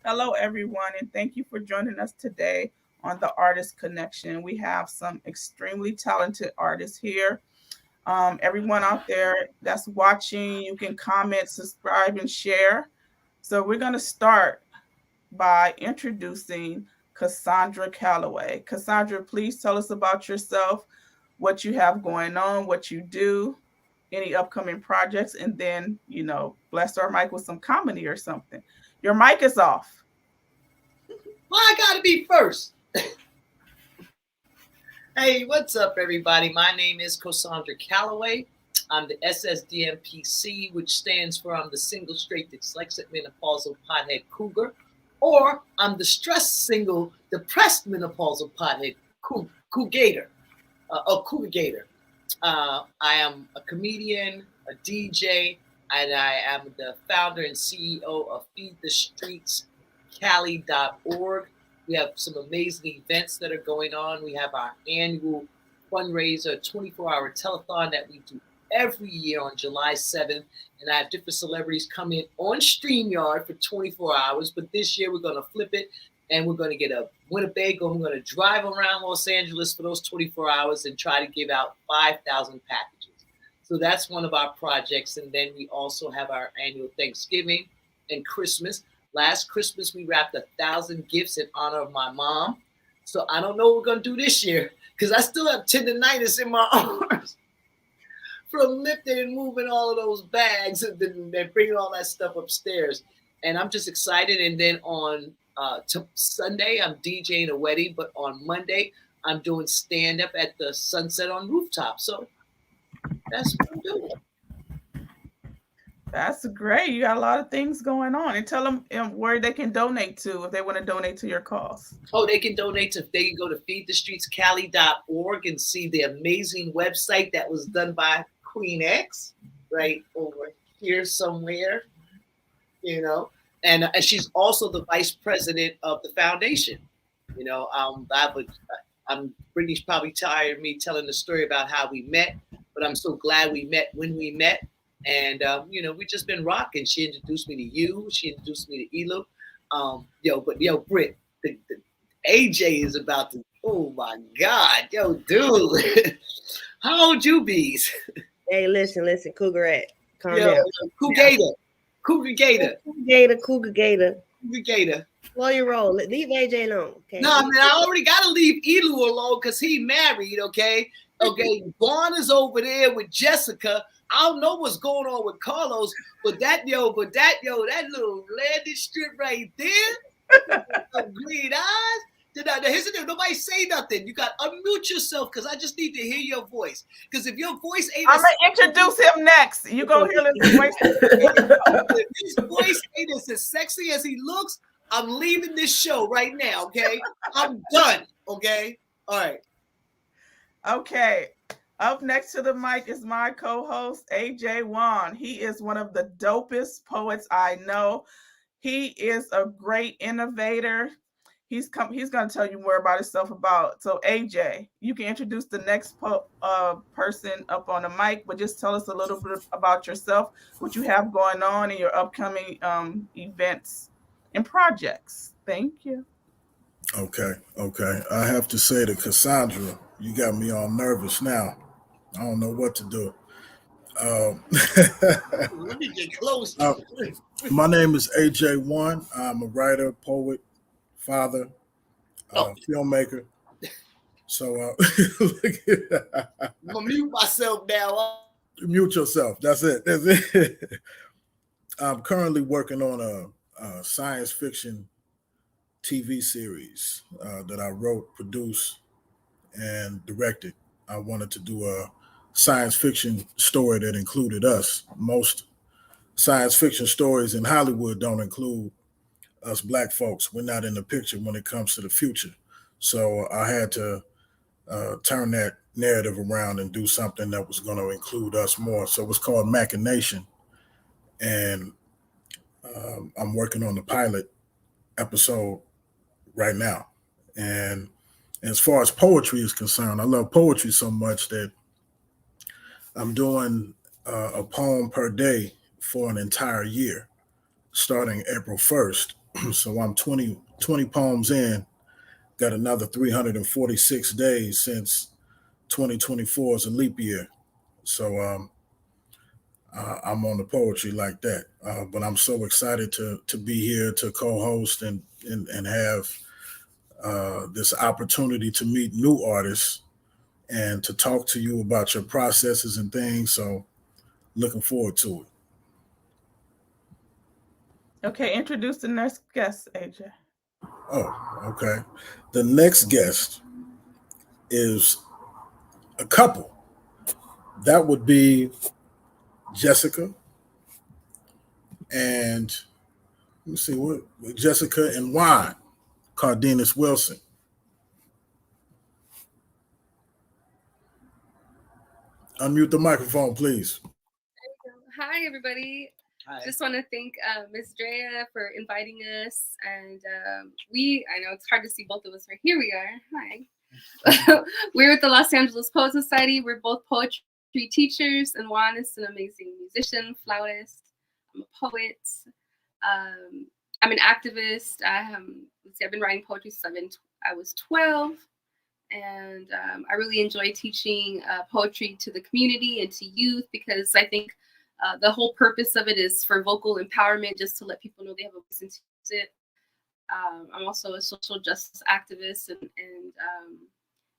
Hello, everyone, and thank you for joining us today on the Artist Connection. We have some extremely talented artists here. Everyone out there that's watching, you can comment, subscribe, and share. So, we're going to start by introducing Cassandra Calloway. Cassandra, please tell us about yourself, what you have going on, what you do, any upcoming projects, and then, bless our mic with some comedy or something. Your mic is off. Well, I gotta be first. Hey, what's up, everybody? My name is Cassandra Calloway. I'm the SSDMPC, which stands for I'm the single straight dyslexic menopausal pothead cougar, or I'm the stressed single depressed menopausal pothead cougator, or cougator. I am a comedian, a DJ, and I am the founder and CEO of Feed the Streets Cali.org. We have some amazing events that are going on. We have our annual fundraiser, 24-hour telethon that we do every year on July 7th. And I have different celebrities come in on StreamYard for 24 hours. But this year we're going to flip it and we're going to get a Winnebago. I'm going to drive around Los Angeles for those 24 hours and try to give out 5,000 packages. So that's one of our projects. And then we also have our annual Thanksgiving and Christmas. Last Christmas, we wrapped 1,000 gifts in honor of my mom. So I don't know what we're going to do this year because I still have tendonitis in my arms from lifting and moving all of those bags and then bringing all that stuff upstairs. And I'm just excited. And then on Sunday, I'm DJing a wedding. But on Monday, I'm doing stand-up at the Sunset on Rooftop. So that's what I'm doing. That's great. You got a lot of things going on. And tell them where they can donate to if they want to donate to your cause. Oh, they can they can go to feedthestreetscali.org and see the amazing website that was done by Queen X right over here somewhere, and she's also the vice president of the foundation. I'm Brittany's probably tired of me telling the story about how we met, but I'm so glad we met when we met. And, we just been rocking. She introduced me to you. She introduced me to Elu. Britt, the AJ is about to, oh my God. Yo, dude. How old you bees? Hey, listen, Cougaret. Calm down. Cougar Gator. Slow your roll. Leave AJ alone. Okay? No, man, I already got to leave Elu alone because he married, okay? Okay, Vaughn is over there with Jessica. I don't know what's going on with Carlos, but that little landed strip right there, green eyes. Nobody say nothing. You got to unmute yourself because I just need to hear your voice. Because if your voice ain't, I'm gonna introduce him next. You gonna hear his voice. If his voice ain't as sexy as he looks, I'm leaving this show right now. Okay, I'm done. Okay, all right. Okay. Up next to the mic is my co-host, AJ Wan. He is one of the dopest poets I know. He is a great innovator. He's going to tell you more about himself So AJ, you can introduce the next person up on the mic, but just tell us a little bit about yourself, what you have going on in your upcoming events and projects. Thank you. Okay. I have to say to Cassandra, you got me all nervous now. I don't know what to do. Let me get close. My name is AJ1. I'm a writer, poet, father, filmmaker. So I'm gonna mute myself now. Mute yourself. That's it. I'm currently working on a science fiction TV series that I wrote, produced, and directed. I wanted to do a science fiction story that included us. Most science fiction stories in Hollywood don't include us black folks. We're not in the picture when it comes to the future. So I had to turn that narrative around and do something that was going to include us more. So it was called Machination. And I'm working on the pilot episode right now. And as far as poetry is concerned, I love poetry so much that I'm doing a poem per day for an entire year, starting April 1st. So I'm 20 poems in, got another 346 days since 2024 is a leap year. So I'm on the poetry like that. But I'm so excited to be here to co-host and have this opportunity to meet new artists and to talk to you about your processes and things. So looking forward to it. Okay, introduce the next guest, AJ. Oh, okay. The next guest is a couple. That would be Jessica and let me see what Jessica and Juan Cardenas Wilson. Unmute the microphone, please. Hi, everybody. Hi. Just want to thank Ms. Drea for inviting us. And I know it's hard to see both of us, but here we are. Hi. We're with the Los Angeles Poet Society. We're both poetry teachers, and Juan is an amazing musician, flautist. I'm a poet. I'm an activist. I've been writing poetry since I was 12. And I really enjoy teaching poetry to the community and to youth, because I think the whole purpose of it is for vocal empowerment, just to let people know they have a voice and to use it. I'm also a social justice activist and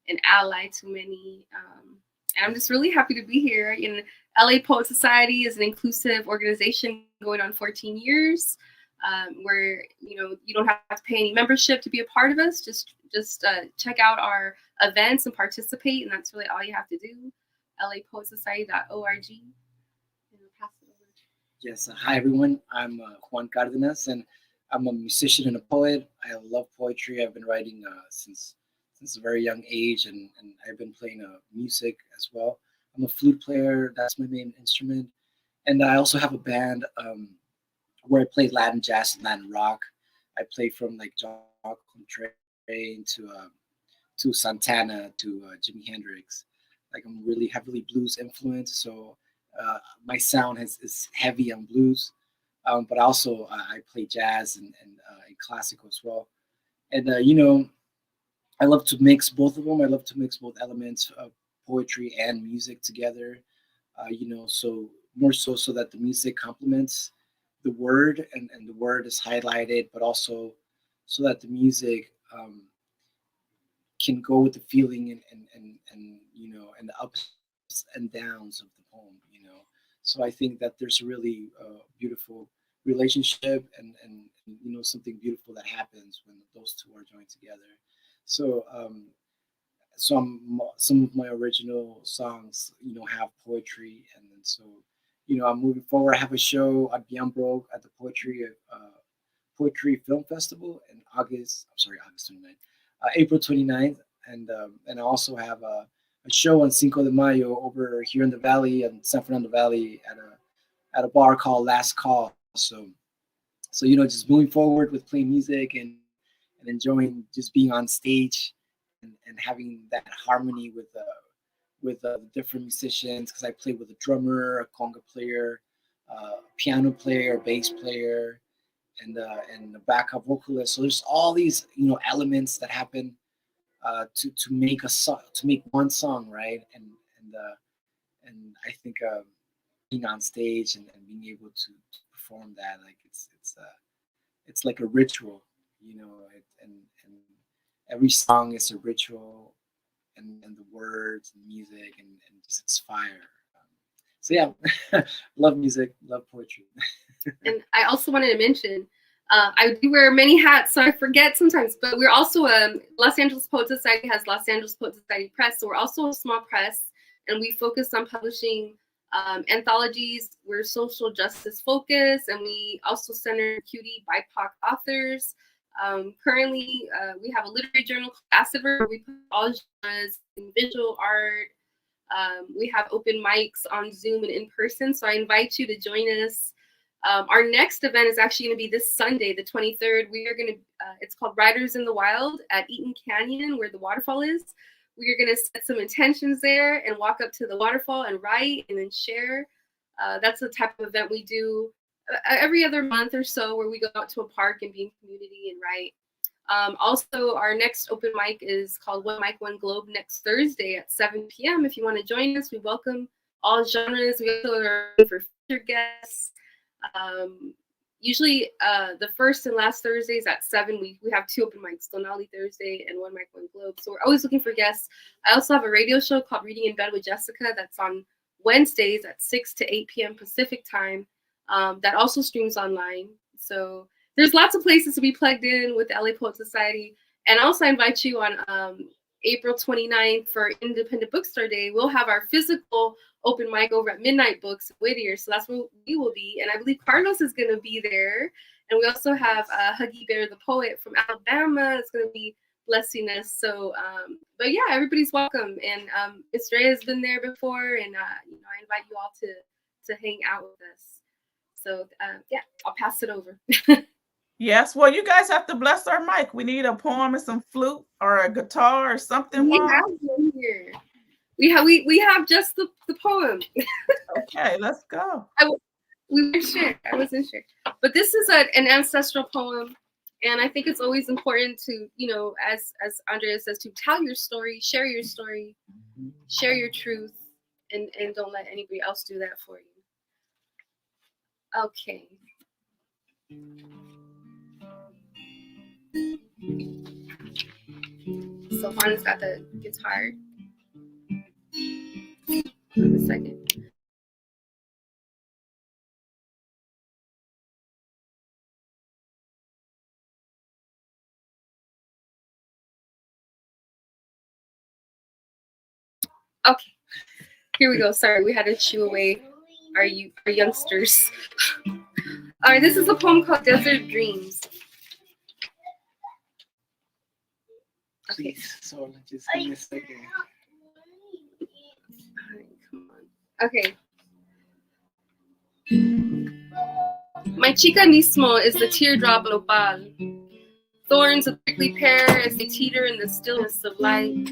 an ally to many. And I'm just really happy to be here. In LA Poet Society is an inclusive organization going on 14 years, where you don't have to pay any membership to be a part of us. Just check out our events and participate, and that's really all you have to do. lapoetsociety.org. Yes, hi everyone. I'm Juan Cardenas, and I'm a musician and a poet. I love poetry. I've been writing since a very young age, and I've been playing music as well. I'm a flute player. That's my main instrument, and I also have a band where I play Latin jazz and Latin rock. I play from like John Coltrane to Santana to Jimi Hendrix. Like I'm really heavily blues influenced, so my sound is heavy on blues, but also I play jazz and classical as well. And I love to mix both of them. I love to mix both elements of poetry and music together. So more so that the music complements the word and the word is highlighted, but also so that the music can go with the feeling and the ups and downs of the poem. So I think that there's a really beautiful relationship and something beautiful that happens when those two are joined together. So some of my original songs have poetry, and then so I'm moving forward. I have a show at Beyond Broke at the Poetry Film Festival in August 29th, April 29th, and I also have a show on Cinco de Mayo over here in the Valley, in San Fernando Valley, at a bar called Last Call. So just moving forward with playing music and enjoying just being on stage and having that harmony with the different musicians, because I play with a drummer, a conga player, piano player, bass player, and the backup vocalist. So there's all these elements that happen to make a song, to make one song, right? And I think being on stage and being able to perform that, like it's like a ritual, and every song is a ritual, and the words and music and just it's fire. So yeah, love music, love poetry. And I also wanted to mention, I do wear many hats, so I forget sometimes, but we're also Los Angeles Poet Society has Los Angeles Poet Society Press, so we're also a small press, and we focus on publishing anthologies. We're social justice focused, and we also center cutie BIPOC authors. Currently, we have a literary journal called Acid, where we put all genres in visual art. We have open mics on Zoom and in person, so I invite you to join us. Our next event is actually going to be this Sunday, the 23rd. We are going to, it's called Riders in the Wild at Eaton Canyon, where the waterfall is. We are going to set some intentions there and walk up to the waterfall and write and then share. That's the type of event we do. every other month or so, where we go out to a park and be in community and write. Also, our next open mic is called One Mic, One Globe next Thursday at 7 p.m. If you want to join us, we welcome all genres. We also are for featured guests. Usually the first and last Thursdays at 7, we have 2 open mics, Donali Thursday and One Mic, One Globe. So we're always looking for guests. I also have a radio show called Reading in Bed with Jessica that's on Wednesdays at 6 to 8 p.m. Pacific time. That also streams online. So there's lots of places to be plugged in with the LA Poet Society. And also I invite you on April 29th for Independent Bookstore Day. We'll have our physical open mic over at Midnight Books Whittier. So that's where we will be. And I believe Carlos is going to be there. And we also have Huggy Bear the Poet from Alabama. It's going to be blessing us. So, but yeah, everybody's welcome. And Miss Drea has been there before. And, I invite you all to hang out with us. So, yeah, I'll pass it over. Yes, well, you guys have to bless our mic. We need a poem and some flute or a guitar or something. We have one here. We have just the poem. Okay, let's go. We weren't sure. I wasn't sure. But this is an ancestral poem. And I think it's always important to, as Andrea says, to tell your story, share your truth, and don't let anybody else do that for you. Okay. So Juan's got the guitar. Hold on a second. Okay, here we go. Sorry, we had to chew away our youngsters. All right, this is a poem called Desert Dreams. Okay. So just give me a second. All right, come on. Okay. My chicanismo is the teardrop nopal. Thorns of prickly pear as they teeter in the stillness of light.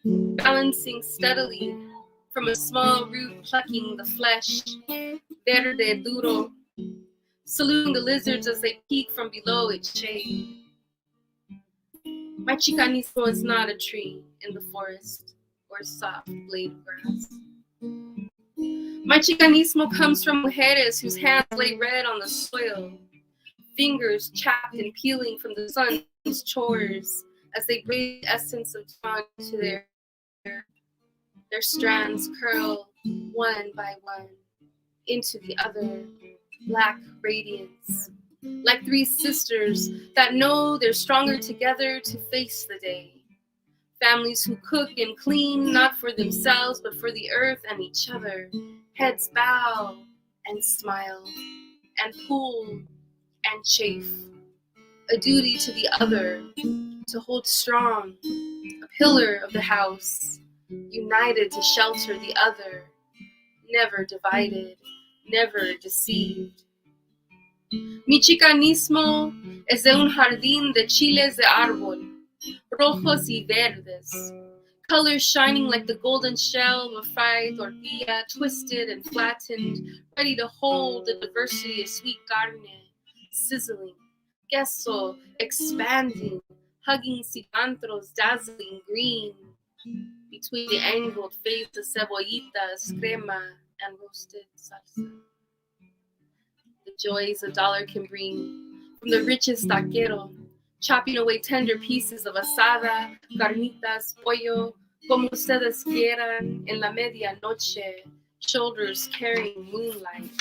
Balancing steadily from a small root plucking the flesh. Verde duro. Saluting the lizards as they peek from below its shade. My chicanismo is not a tree in the forest or a soft blade of grass. My chicanismo comes from mujeres whose hands lay red on the soil, fingers chapped and peeling from the sun's chores as they breathe essence of dawn to their hair. Their strands curl one by one into the other, black radiance, like 3 sisters that know they're stronger together to face the day. Families who cook and clean, not for themselves, but for the earth and each other. Heads bow and smile and pull and chafe. A duty to the other, to hold strong, a pillar of the house, united to shelter the other, never divided, never deceived. Mi chicanismo es de un jardín de chiles de árbol, rojos y verdes, colors shining like the golden shell of a fried tortilla, twisted and flattened, ready to hold the diversity of sweet carne, sizzling, queso expanding, hugging cilantros dazzling green, between the angled face of cebollitas, crema, and roasted salsa. The joys a dollar can bring from the richest taquero, chopping away tender pieces of asada, carnitas, pollo, como ustedes quieran, en la medianoche, shoulders carrying moonlight.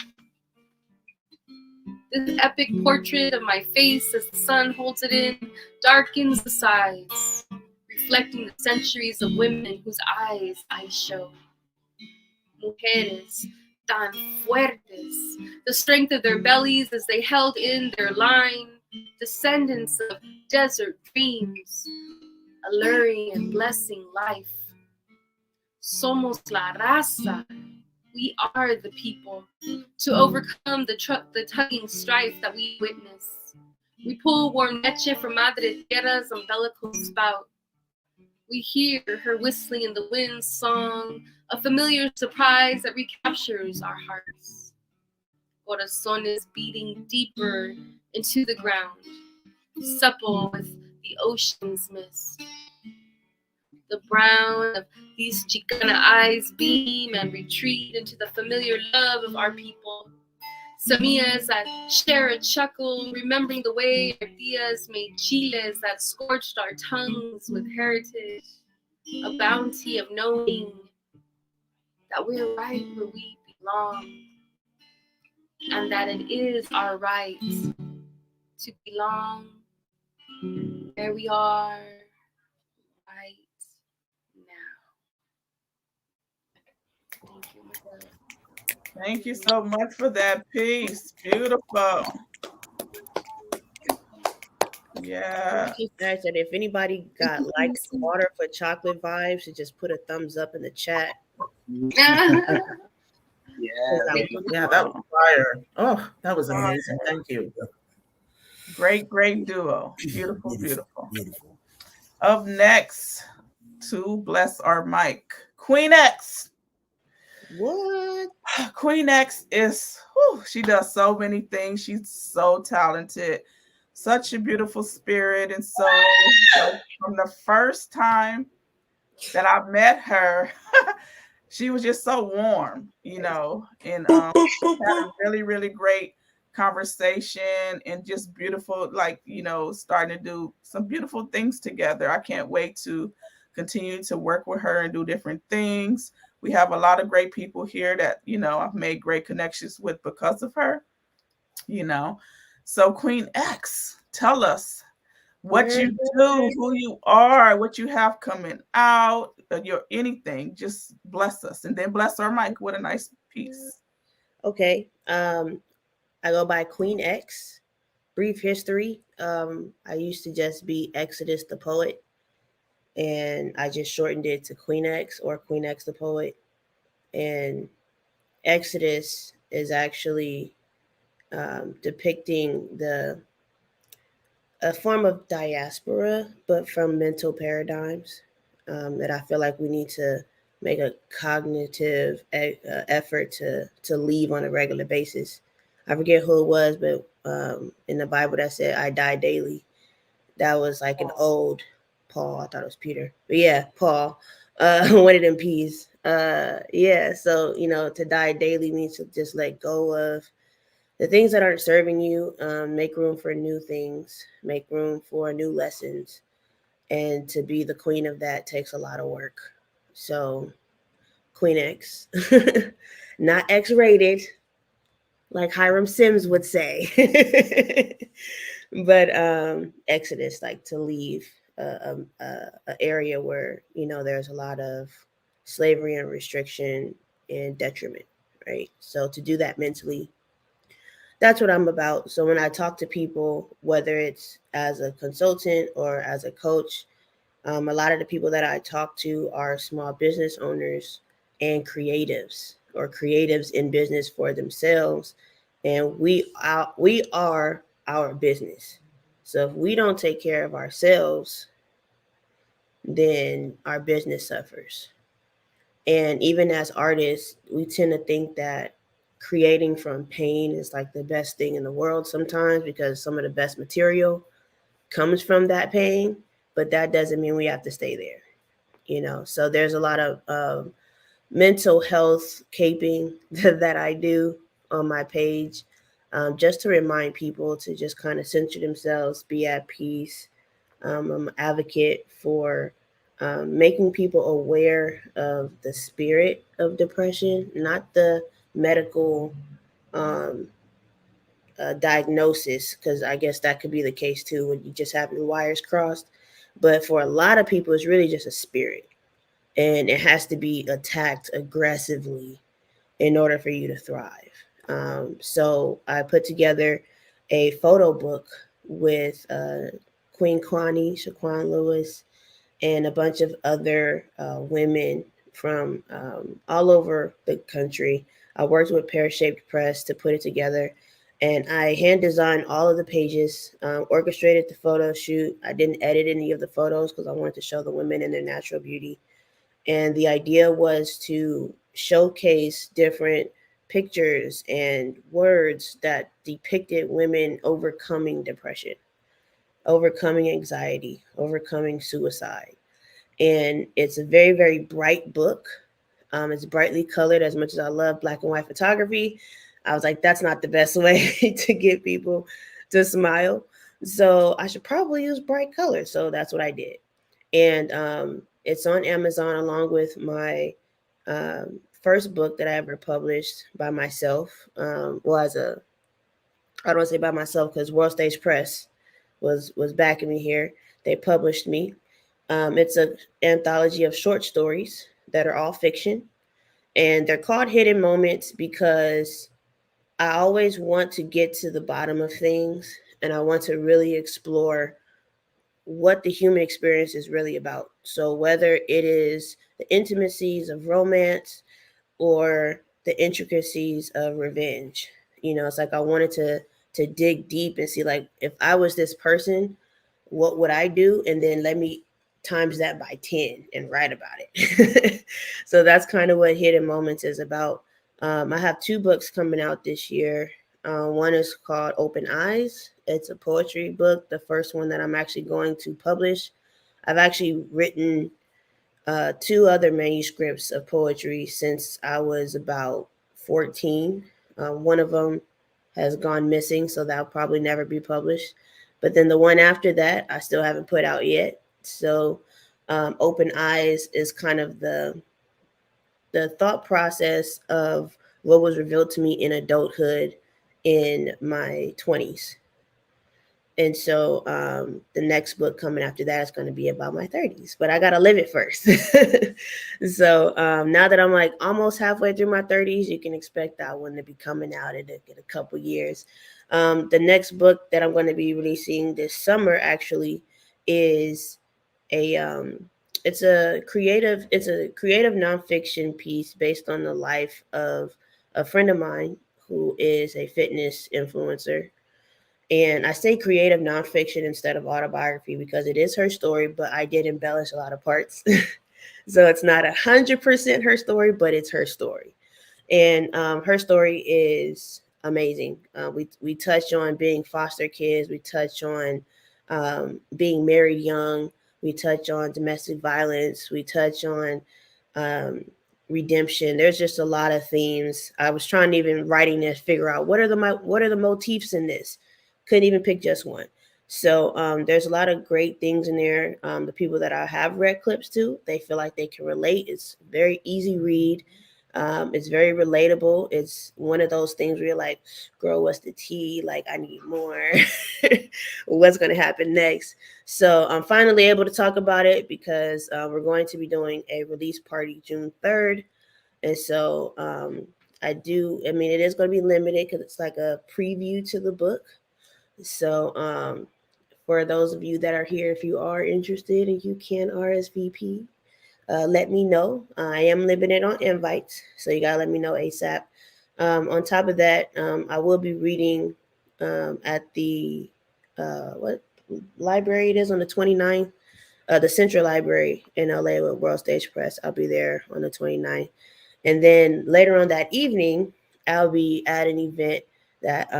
This epic portrait of my face as the sun holds it in darkens the sides, reflecting the centuries of women whose eyes I show. Mujeres tan fuertes, the strength of their bellies as they held in their line, descendants of desert dreams, alluring and blessing life. Somos la raza. We are the people to overcome the tugging strife that we witness. We pull warm leche from Madre Tierra's umbilical spout. We hear her whistling in the wind's song, a familiar surprise that recaptures our hearts. corazones beating deeper into the ground, supple with the ocean's mist. The brown of these Chicana eyes beam and retreat into the familiar love of our people. Semillas that share a chuckle, remembering the way our tias made chiles that scorched our tongues with heritage, a bounty of knowing that we're right where we belong, and that it is our right to belong where we are right now. Thank you, Miguel. Thank you so much for that piece. Beautiful. Yeah. I said, if anybody got like water for chocolate vibes, to just put a thumbs up in the chat. Yeah. Yeah, that was fire. Oh, that was amazing. Thank you. Great, great duo. Beautiful, beautiful. Beautiful. Up next, to bless our mic, Queen X. What? Queen X is, whew, she does so many things. She's so talented, such a beautiful spirit. And so, like, from the first time that I met her, she was just so warm, you know, and had a really, really great conversation and just beautiful, like, you know, starting to do some beautiful things together. I can't wait to continue to work with her and do different things. We have a lot of great people here that, you know, I've made great connections with because of her, you know. So Queen X, tell us what you do, who you are, what you have coming out, your anything. Just bless us, and then bless our mic with a nice piece. Okay. I go by Queen X. Brief history. I used to just be Exodus the Poet, and I just shortened it to Queen X or Queen X the Poet. And Exodus is actually depicting a form of diaspora, but from mental paradigms that I feel like we need to make a cognitive effort to leave on a regular basis. I forget who it was, but in the Bible that said, "I die daily." That was like an old Paul. I thought it was Peter, but yeah, Paul. One of them P's. Yeah, so you know, to die daily means to just let go of the things that aren't serving you, make room for new things, make room for new lessons. And to be the queen of that takes a lot of work. So, Queen X, not X rated, like Hiram Sims would say, but Exodus, like to leave a area where, you know, there's a lot of slavery and restriction and detriment, right? So, to do that mentally, that's what I'm about. So when I talk to people, whether it's as a consultant or as a coach, a lot of the people that I talk to are small business owners and creatives, or creatives in business for themselves. And we are our business. So if we don't take care of ourselves, then our business suffers. And even as artists, we tend to think that creating from pain is like the best thing in the world sometimes, because some of the best material comes from that pain, but that doesn't mean we have to stay there, you know? So there's a lot of mental health caping that I do on my page, just to remind people to just kind of center themselves, be at peace. I'm an advocate for making people aware of the spirit of depression, not the medical um, diagnosis, because I guess that could be the case too, when you just have your wires crossed. But for a lot of people, it's really just a spirit, and it has to be attacked aggressively in order for you to thrive. So I put together a photo book with Queen Kwani, Shaquan Lewis, and a bunch of other women from all over the country. I worked with Pear Shaped Press to put it together, and I hand designed all of the pages, orchestrated the photo shoot. I didn't edit any of the photos because I wanted to show the women in their natural beauty. And the idea was to showcase different pictures and words that depicted women overcoming depression, overcoming anxiety, overcoming suicide. And it's a very, very bright book. It's brightly colored. As much as I love black and white photography, I was like, that's not the best way to get people to smile. So I should probably use bright colors. So that's what I did. And it's on Amazon along with my first book that I ever published by myself. Well, I don't want to say by myself because World Stage Press was backing me here. They published me. It's an anthology of short stories that are all fiction, and they're called hidden moments because I always want to get to the bottom of things, and I want to really explore what the human experience is really about. So whether it is the intimacies of romance or the intricacies of revenge, it's like I wanted to dig deep and see, like, if I was this person, what would I do? And then let me times that by 10 and write about it. So that's kind of what Hidden Moments is about. I have two books coming out this year. One is called Open Eyes. It's a poetry book, the first one that I'm actually going to publish. I've actually written two other manuscripts of poetry since I was about 14. One of them has gone missing, so that'll probably never be published. But then the one after that, I still haven't put out yet. So Open Eyes is kind of the thought process of what was revealed to me in adulthood in my 20s. And so the next book coming after that is going to be about my 30s, but I got to live it first. So now that I'm like almost halfway through my 30s, you can expect that one to be coming out in a couple years. The next book that I'm going to be releasing this summer actually is it's a creative nonfiction piece based on the life of a friend of mine who is a fitness influencer. And I say creative nonfiction instead of autobiography because it is her story, but I did embellish a lot of parts. So it's not 100% her story, but it's her story. And her story is amazing. We touch on being foster kids. We touch on being married young. We touch on domestic violence. We touch on um, redemption. There's just a lot of themes. I was trying to even writing this, figure out what are the motifs in this. Couldn't even pick just one. So there's a lot of great things in there. The people that I have read clips to, they feel like they can relate. It's very easy read. It's very relatable. It's one of those things where you're like, girl, what's the tea? Like, I need more. What's going to happen next? So I'm finally able to talk about it because we're going to be doing a release party June 3rd. And so it is going to be limited because it's like a preview to the book. So for those of you that are here, if you are interested and you can RSVP, let me know. I am limited on invites, so you gotta let me know ASAP. On top of that, I will be reading at the what library it is on the 29th, the Central Library in LA with World Stage Press. I'll be there on the 29th. And then later on that evening, I'll be at an event that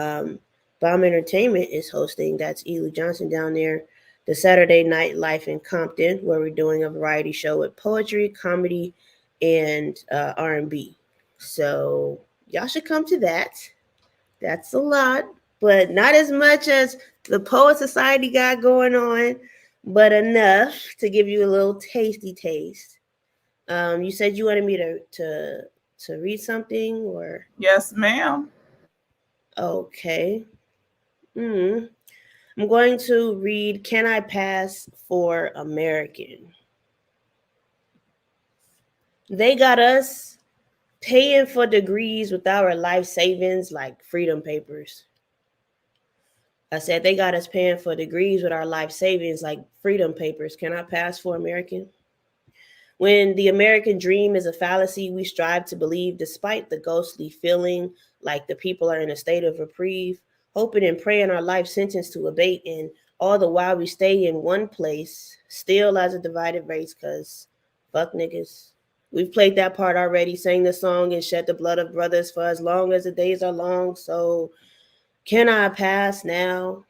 Bomb Entertainment is hosting. That's Elu Johnson down there. The Saturday Night Life in Compton, where we're doing a variety show with poetry, comedy, and R&B. So y'all should come to that. That's a lot, but not as much as the Poet Society got going on, but enough to give you a little tasty taste. You said you wanted me to read something, or Yes, ma'am. okay. I'm going to read Can I Pass for American? They got us paying for degrees with our life savings like freedom papers. I said they got us paying for degrees with our life savings like freedom papers. Can I pass for American? When the American dream is a fallacy, we strive to believe despite the ghostly feeling like the people are in a state of reprieve, hoping and praying our life sentence to abate, and all the while we stay in one place, still as a divided race, because fuck niggas. We've played that part already, sang the song and shed the blood of brothers for as long as the days are long. So can I pass now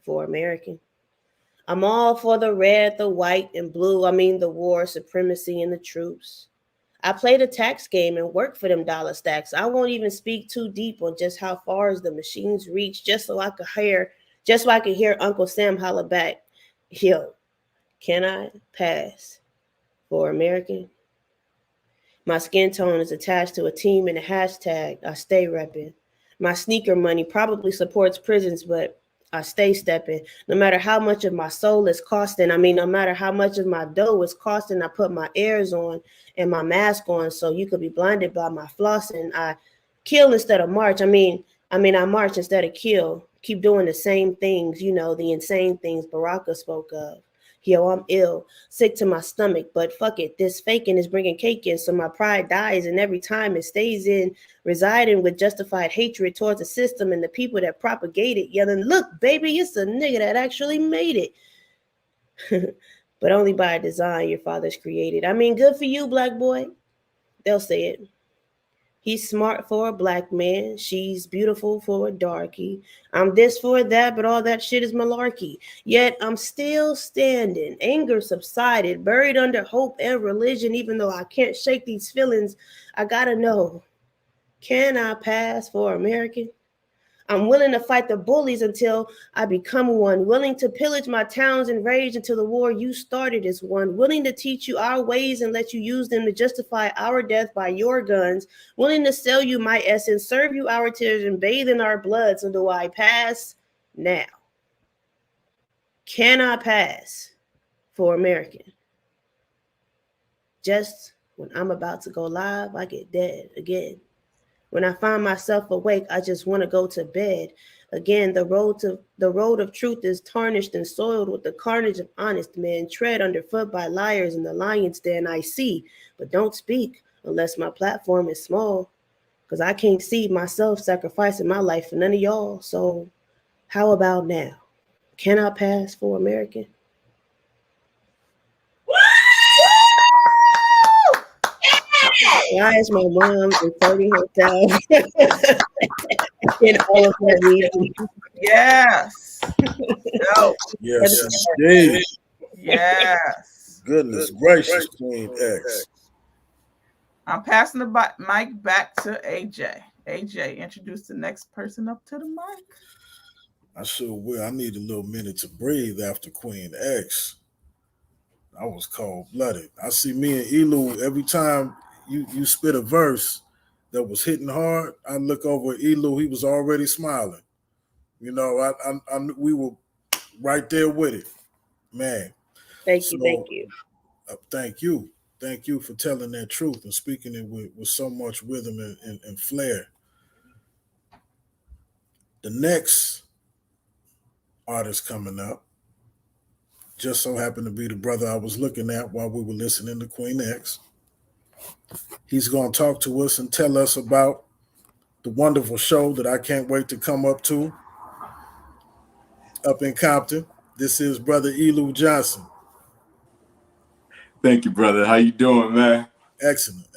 for American? I'm all for the red, the white, and blue. I mean the war, supremacy, and the troops. I play the tax game and work for them dollar stacks. I won't even speak too deep on just how far as the machines reach, just so I could hear Uncle Sam holler back, yo, can I pass for American? My skin tone is attached to a team and a hashtag. I stay repping. My sneaker money probably supports prisons, but I stay stepping. No matter how much of my soul is costing, no matter how much of my dough is costing, I put my ears on and my mask on so you could be blinded by my flossing. I kill instead of march. I march instead of kill. Keep doing the same things, the insane things Baraka spoke of. Yo, I'm ill, sick to my stomach, but fuck it. This faking is bringing cake in, so my pride dies, and every time it stays in, residing with justified hatred towards the system and the people that propagate it, yelling, look, baby, it's a nigga that actually made it. But only by design your father's created. Good for you, black boy. They'll say it. He's smart for a black man. She's beautiful for a darky. I'm this for that, but all that shit is malarkey. Yet I'm still standing. Anger subsided, buried under hope and religion. Even though I can't shake these feelings, I gotta know, can I pass for American? I'm willing to fight the bullies until I become one, willing to pillage my towns and rage until the war you started is won, willing to teach you our ways and let you use them to justify our death by your guns, willing to sell you my essence, serve you our tears, and bathe in our blood. So do I pass now? Can I pass for American? Just when I'm about to go live, I get dead again. When I find myself awake, I just want to go to bed. Again, the road of truth is tarnished and soiled with the carnage of honest men, tread underfoot by liars in the lion's den. I see, but don't speak unless my platform is small, because I can't see myself sacrificing my life for none of y'all. So how about now? Can I pass for American? Why is my mom inserting herself in all of that music? Yes. Yo, Yes, indeed. yes. Goodness gracious, Queen X. I'm passing the mic back to AJ. AJ, introduce the next person up to the mic. I sure will. I need a little minute to breathe after Queen X. I was cold blooded. I see me and Elu every time you spit a verse that was hitting hard. I look over at Elu. He was already smiling. We were right there with it, man. Thank So you. Thank you for telling that truth and speaking it with so much rhythm and flair. The next artist coming up just so happened to be the brother I was looking at while we were listening to Queen X. He's going to talk to us and tell us about the wonderful show that I can't wait to come up to up in Compton. This is Brother Elu Johnson. Thank you, brother. How you doing, man? Excellent.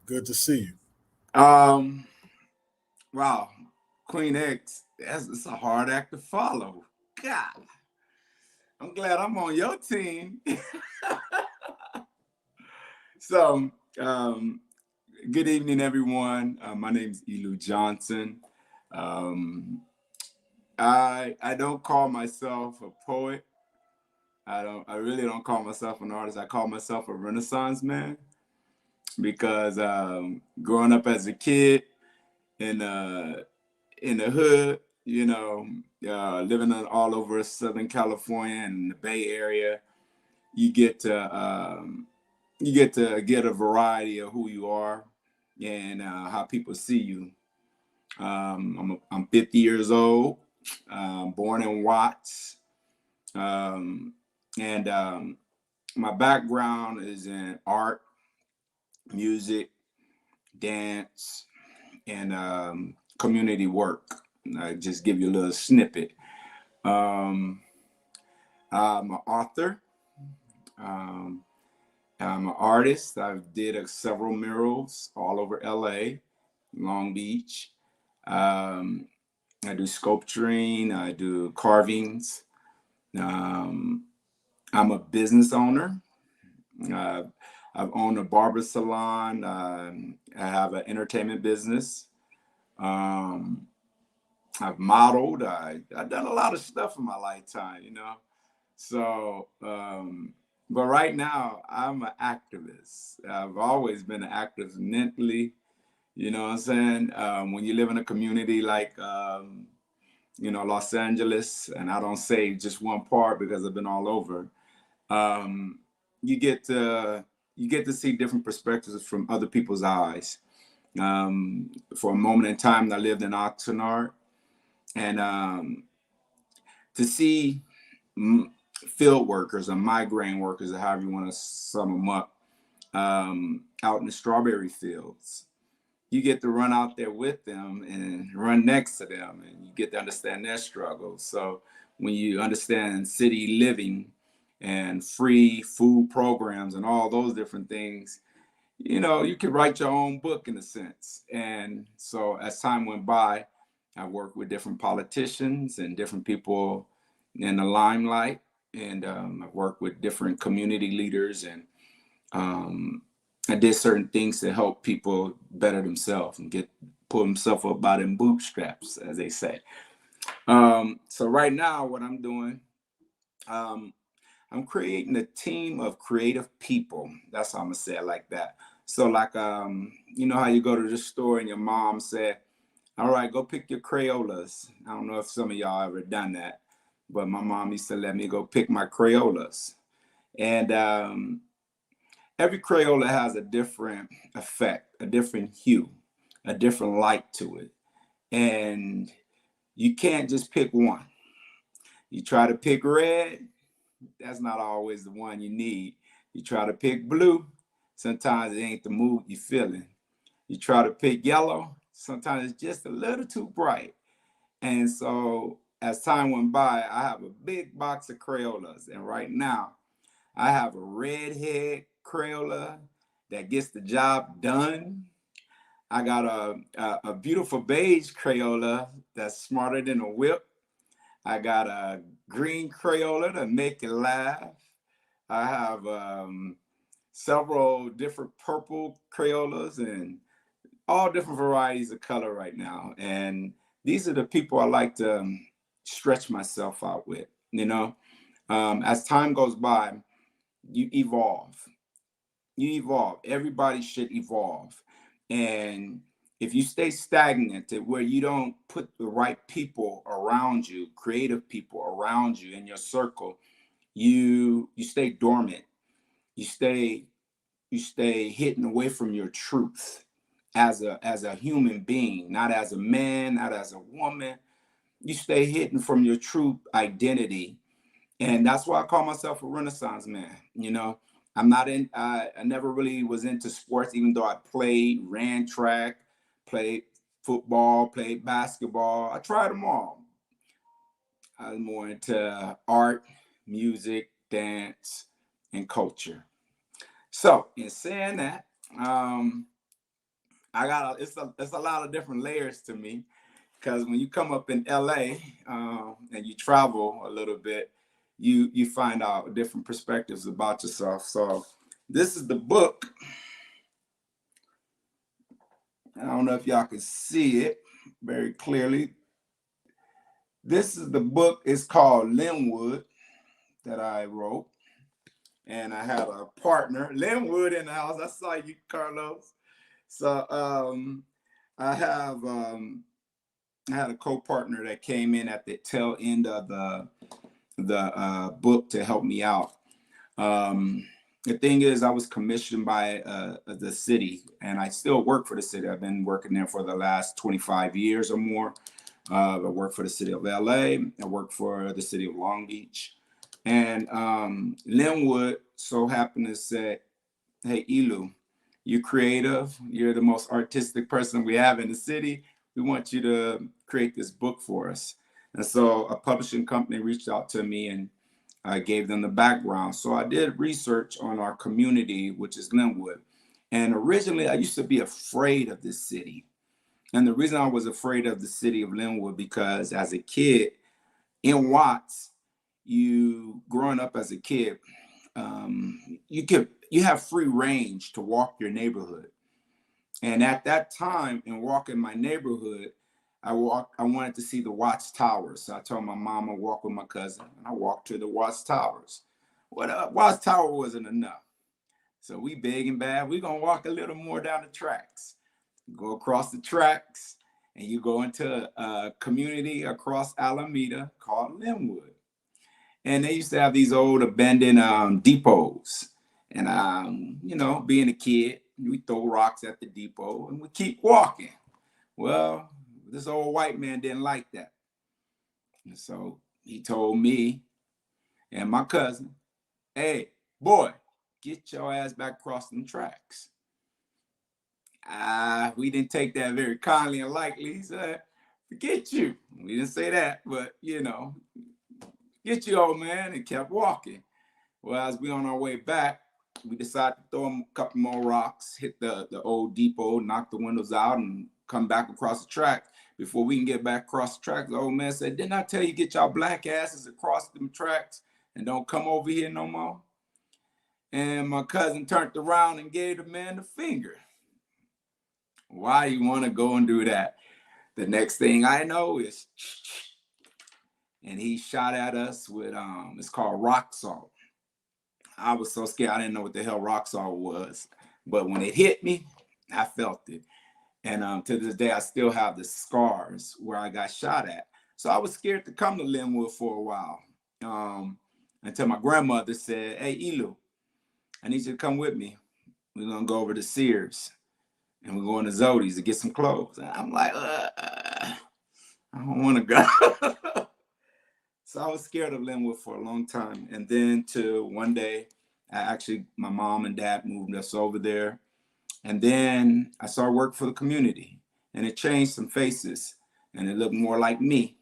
Good to see you. Wow, Queen X, it's a hard act to follow. God, I'm glad I'm on your team. So, good evening, everyone. My name is Elu Johnson. I don't call myself a poet. I really don't call myself an artist. I call myself a Renaissance man because growing up as a kid in the hood, living all over Southern California and the Bay Area, you get to get a variety of who you are and how people see you. I'm 50 years old, born in Watts, and my background is in art, music, dance, and community work. I just give you a little snippet. I'm an author. I'm an artist. I've did several murals all over LA, Long Beach. I do sculpturing. I do carvings. I'm a business owner. Uh, I've owned a barber salon. I have an entertainment business. Um, I've modeled. I've done a lot of stuff in my lifetime, you know. So, but right now I'm an activist. I've always been an activist mentally. You know what I'm saying? When you live in a community like, you know, Los Angeles, and I don't say just one part because I've been all over. Um, you get to see different perspectives from other people's eyes. For a moment in time, I lived in Oxnard, and to see field workers or migrant workers, or however you want to sum them up, out in the strawberry fields. You get to run out there with them and run next to them, and you get to understand their struggles. So when you understand city living and free food programs and all those different things, you know, you can write your own book in a sense. And so as time went by, I worked with different politicians and different people in the limelight, and I worked with different community leaders, and I did certain things to help people better themselves and pull themselves up by them bootstraps, as they say. So right now, what I'm doing, I'm creating a team of creative people. That's how I'm gonna say it like that. So like, you know how you go to the store and your mom said, all right, go pick your Crayolas. I don't know if some of y'all ever done that, but my mom used to let me go pick my Crayolas. And every Crayola has a different effect, a different hue, a different light to it. And you can't just pick one. You try to pick red, that's not always the one you need. You try to pick blue, sometimes it ain't the mood you're feeling. You try to pick yellow, sometimes it's just a little too bright. And so as time went by, I have a big box of Crayolas. And right now, I have a redhead Crayola that gets the job done. I got a beautiful beige Crayola that's smarter than a whip. I got a green Crayola to make you laugh. I have several different purple Crayolas and all different varieties of color right now. And these are the people I like to stretch myself out with, you know. As time goes by, you evolve. You evolve. Everybody should evolve. And if you stay stagnant to where you don't put the right people around you, creative people around you in your circle, you stay dormant. You stay hidden away from your truth as a human being, not as a man, not as a woman. You stay hidden from your true identity. And that's why I call myself a Renaissance man. You know, I never really was into sports, even though I played, ran track, played football, played basketball. I tried them all. I was more into art, music, dance, and culture. So in saying that, it's a lot of different layers to me, because when you come up in LA and you travel a little bit, you find out different perspectives about yourself. So this is the book. I don't know if y'all can see it very clearly. This is the book. It's called Linwood that I wrote. And I have a partner, Linwood, in the house. I saw you, Carlos. So I had a co-partner that came in at the tail end of the book to help me out. The thing is, I was commissioned by the city, and I still work for the city. I've been working there for the last 25 years or more. I work for the city of LA. I work for the city of Long Beach. And Linwood so happened to say, hey, Ilu, you're creative. You're the most artistic person we have in the city. We want you to create this book for us. And so a publishing company reached out to me, and I gave them the background. So I did research on our community, which is Glenwood. And originally, I used to be afraid of this city. And the reason I was afraid of the city of Glenwood, because as a kid in Watts, you growing up as a kid, you have free range to walk your neighborhood. And at that time, in walking my neighborhood, I wanted to see the Watts Towers. So I told my mom I'd walk with my cousin, and I walked to the Watts Towers. Well, Watts Tower wasn't enough. So we big and bad, we're gonna walk a little more down the tracks. Go across the tracks, and you go into a community across Alameda called Linwood. And they used to have these old abandoned depots. And, being a kid, we throw rocks at the depot and we keep walking. Well, this old white man didn't like that. And so he told me and my cousin, hey, boy, get your ass back across them tracks. We didn't take that very kindly and lightly. He said, forget you. We didn't say that, but, get you, old man, and kept walking. Well, as we on our way back, we decided to throw a couple more rocks, hit the old depot, knock the windows out, and come back across the track. Before we can get back across the track, the old man said, didn't I tell you get y'all black asses across them tracks and don't come over here no more? And my cousin turned around and gave the man the finger. Why you want to go and do that? The next thing I know is, and he shot at us with, it's called rock salt. I was so scared, I didn't know what the hell rock salt was. But when it hit me, I felt it. And to this day, I still have the scars where I got shot at. So I was scared to come to Linwood for a while. Until my grandmother said, hey, Elu, I need you to come with me. We're going to go over to Sears. And we're going to Zodi's to get some clothes. And I'm like, I don't want to go. So I was scared of Linwood for a long time. And then one day, my mom and dad moved us over there. And then I started work for the community. And it changed some faces. And it looked more like me.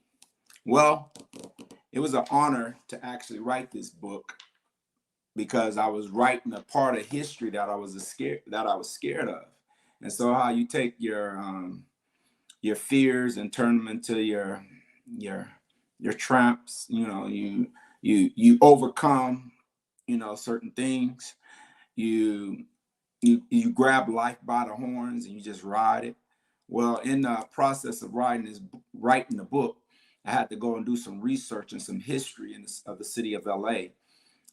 Well, it was an honor to actually write this book, because I was writing a part of history that I was scared of. And so how you take your fears and turn them into your tramps, you overcome, certain things. You grab life by the horns and you just ride it. Well, in the process of writing the book, I had to go and do some research and some history of the city of LA.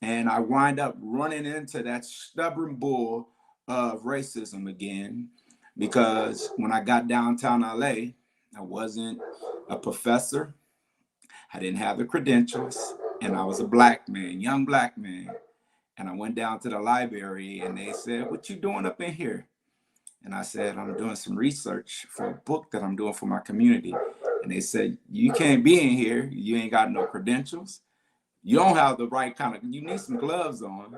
And I wind up running into that stubborn bull of racism again, because when I got downtown LA, I wasn't a professor. I didn't have the credentials, and I was a black man, young black man. And I went down to the library and they said, what you doing up in here? And I said, I'm doing some research for a book that I'm doing for my community. And they said, you can't be in here. You ain't got no credentials. You don't have the right you need some gloves on,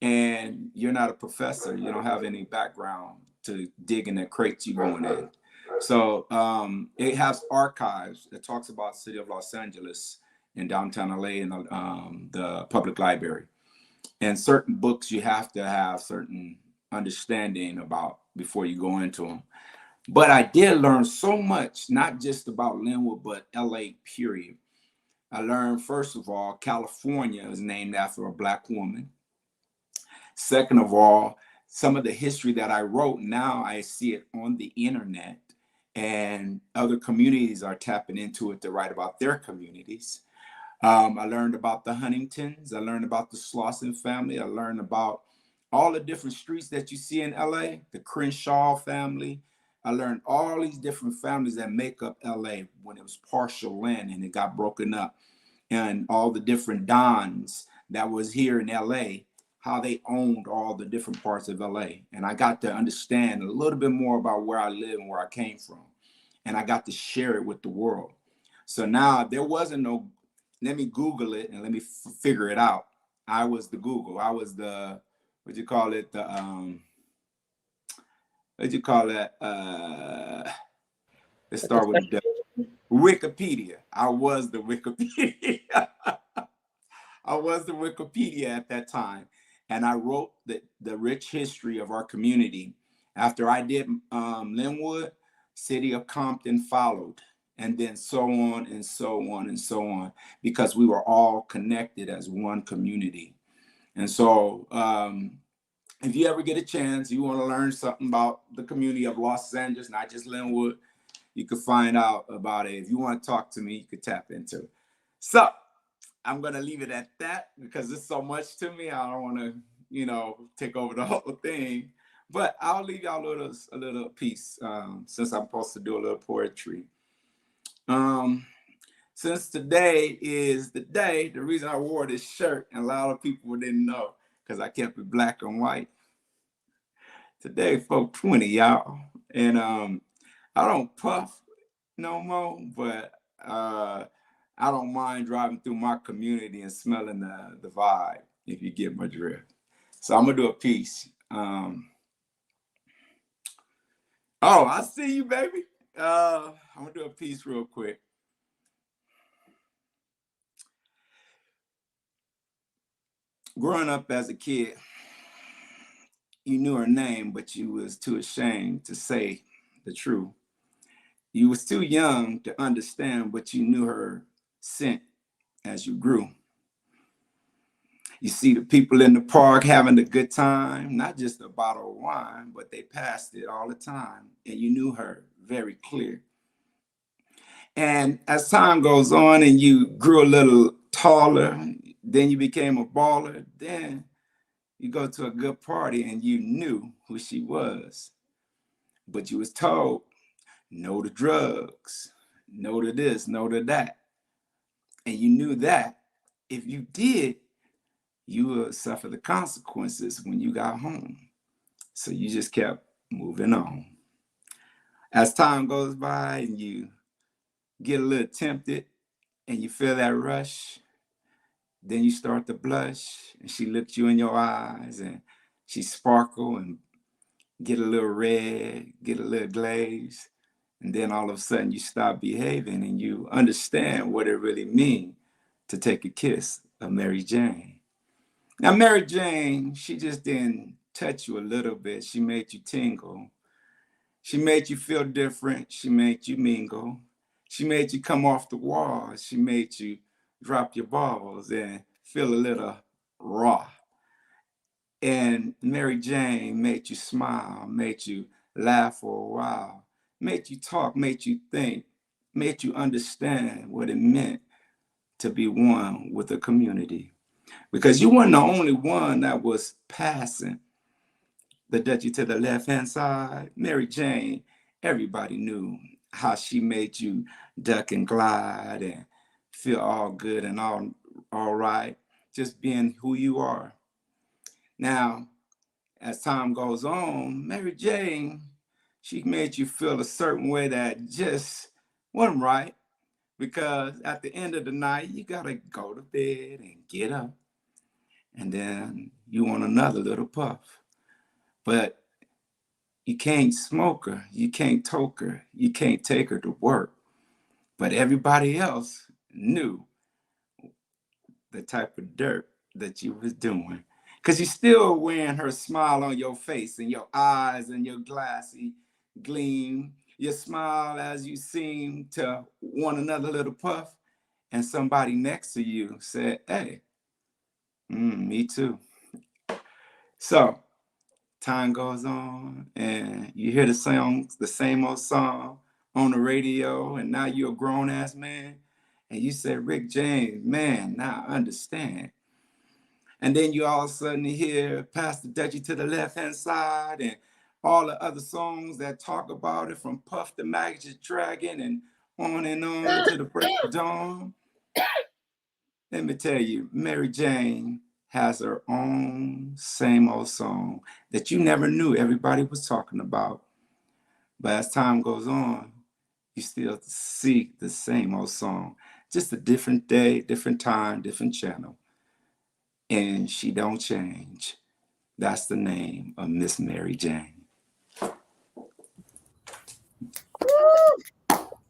and you're not a professor. You don't have any background to dig in the crates you're going in. So it has archives that talks about the city of Los Angeles in downtown LA in the public library. And certain books you have to have certain understanding about before you go into them. But I did learn so much, not just about Linwood, but LA, period. I learned, first of all, California is named after a black woman. Second of all, some of the history that I wrote, now I see it on the internet, and other communities are tapping into it to write about their communities. I learned about the Huntingtons. I learned about the Slauson family. I learned about all the different streets that you see in LA, the Crenshaw family. I learned all these different families that make up LA when it was partial land and it got broken up, and all the different dons that was here in LA, how they owned all the different parts of LA. And I got to understand a little bit more about where I live and where I came from. And I got to share it with the world. So now there wasn't no, let me Google it and let me figure it out. I was the Google. I was the, let's start with the Wikipedia. I was the Wikipedia. I was the Wikipedia at that time. And I wrote the rich history of our community. After I did Linwood, City of Compton followed, and then so on and so on and so on, because we were all connected as one community. And so if you ever get a chance, you want to learn something about the community of Los Angeles, not just Linwood, you could find out about it. If you want to talk to me, you could tap into it. So I'm going to leave it at that because there's so much to me. I don't want to, take over the whole thing. But I'll leave y'all a little piece since I'm supposed to do a little poetry. Since today is the day, the reason I wore this shirt, and a lot of people didn't know because I kept it black and white. Today, 420, y'all. And I don't puff no more, but I don't mind driving through my community and smelling the vibe, if you get my drift. So I'm going to do a piece. I see you, baby. I'm going to do a piece real quick. Growing up as a kid, you knew her name, but you was too ashamed to say the truth. You was too young to understand, but you knew her scent as you grew. You see the people in the park having a good time, not just a bottle of wine, but they passed it all the time, and you knew her very clear. And as time goes on and you grew a little taller, then you became a baller, then you go to a good party and you knew who she was. But you was told, no to drugs, no to this, no to that. And you knew that if you did, you would suffer the consequences when you got home. So you just kept moving on. As time goes by and you get a little tempted and you feel that rush, then you start to blush and she looked you in your eyes and she sparkle and get a little red, get a little glaze. And then all of a sudden you stop behaving and you understand what it really means to take a kiss of Mary Jane. Now, Mary Jane, she just didn't touch you a little bit. She made you tingle. She made you feel different. She made you mingle. She made you come off the wall. She made you drop your balls and feel a little raw. And Mary Jane made you smile, made you laugh for a while, made you talk, made you think, made you understand what it meant to be one with the community. Because you weren't the only one that was passing the Dutchie to the left-hand side. Mary Jane, everybody knew how she made you duck and glide and feel all good and all right, just being who you are. Now, as time goes on, Mary Jane, she made you feel a certain way that just wasn't right, because at the end of the night, you gotta go to bed and get up, and then you want another little puff. But you can't smoke her, you can't toke her, you can't take her to work. But everybody else knew the type of dirt that you was doing. Because you're still wearing her smile on your face and your eyes and your glassy gleam. Your smile as you seem to want another little puff. And somebody next to you said, hey, me too. So time goes on and you hear the same old song on the radio, and now you're a grown ass man. And you say, Rick James, man, now I understand. And then you all of a sudden hear Pastor Dutchie to the left-hand side and all the other songs that talk about it, from Puff the Magic Dragon and on to the break of dawn. Let me tell you, Mary Jane has her own same old song that you never knew everybody was talking about. But as time goes on, you still see the same old song, just a different day, different time, different channel. And she don't change. That's the name of Miss Mary Jane.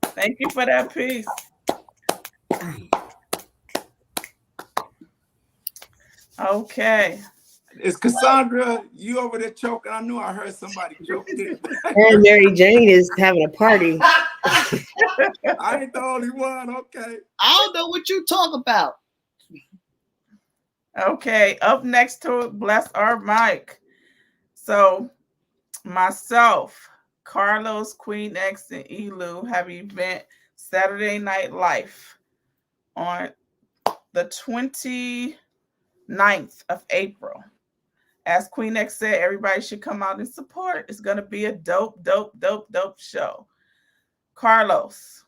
Thank you for that piece. Okay. Is Cassandra, you over there choking? I knew I heard somebody choking. And Mary Jane is having a party. I ain't the only one. Okay. I don't know what you talk about. Okay. Up next to Bless Our Mic. So myself, Carlos, Queen X, and Elu have an event Saturday Night Life on the 29th of April. As Queen X said, everybody should come out and support. It's going to be a dope show. Carlos,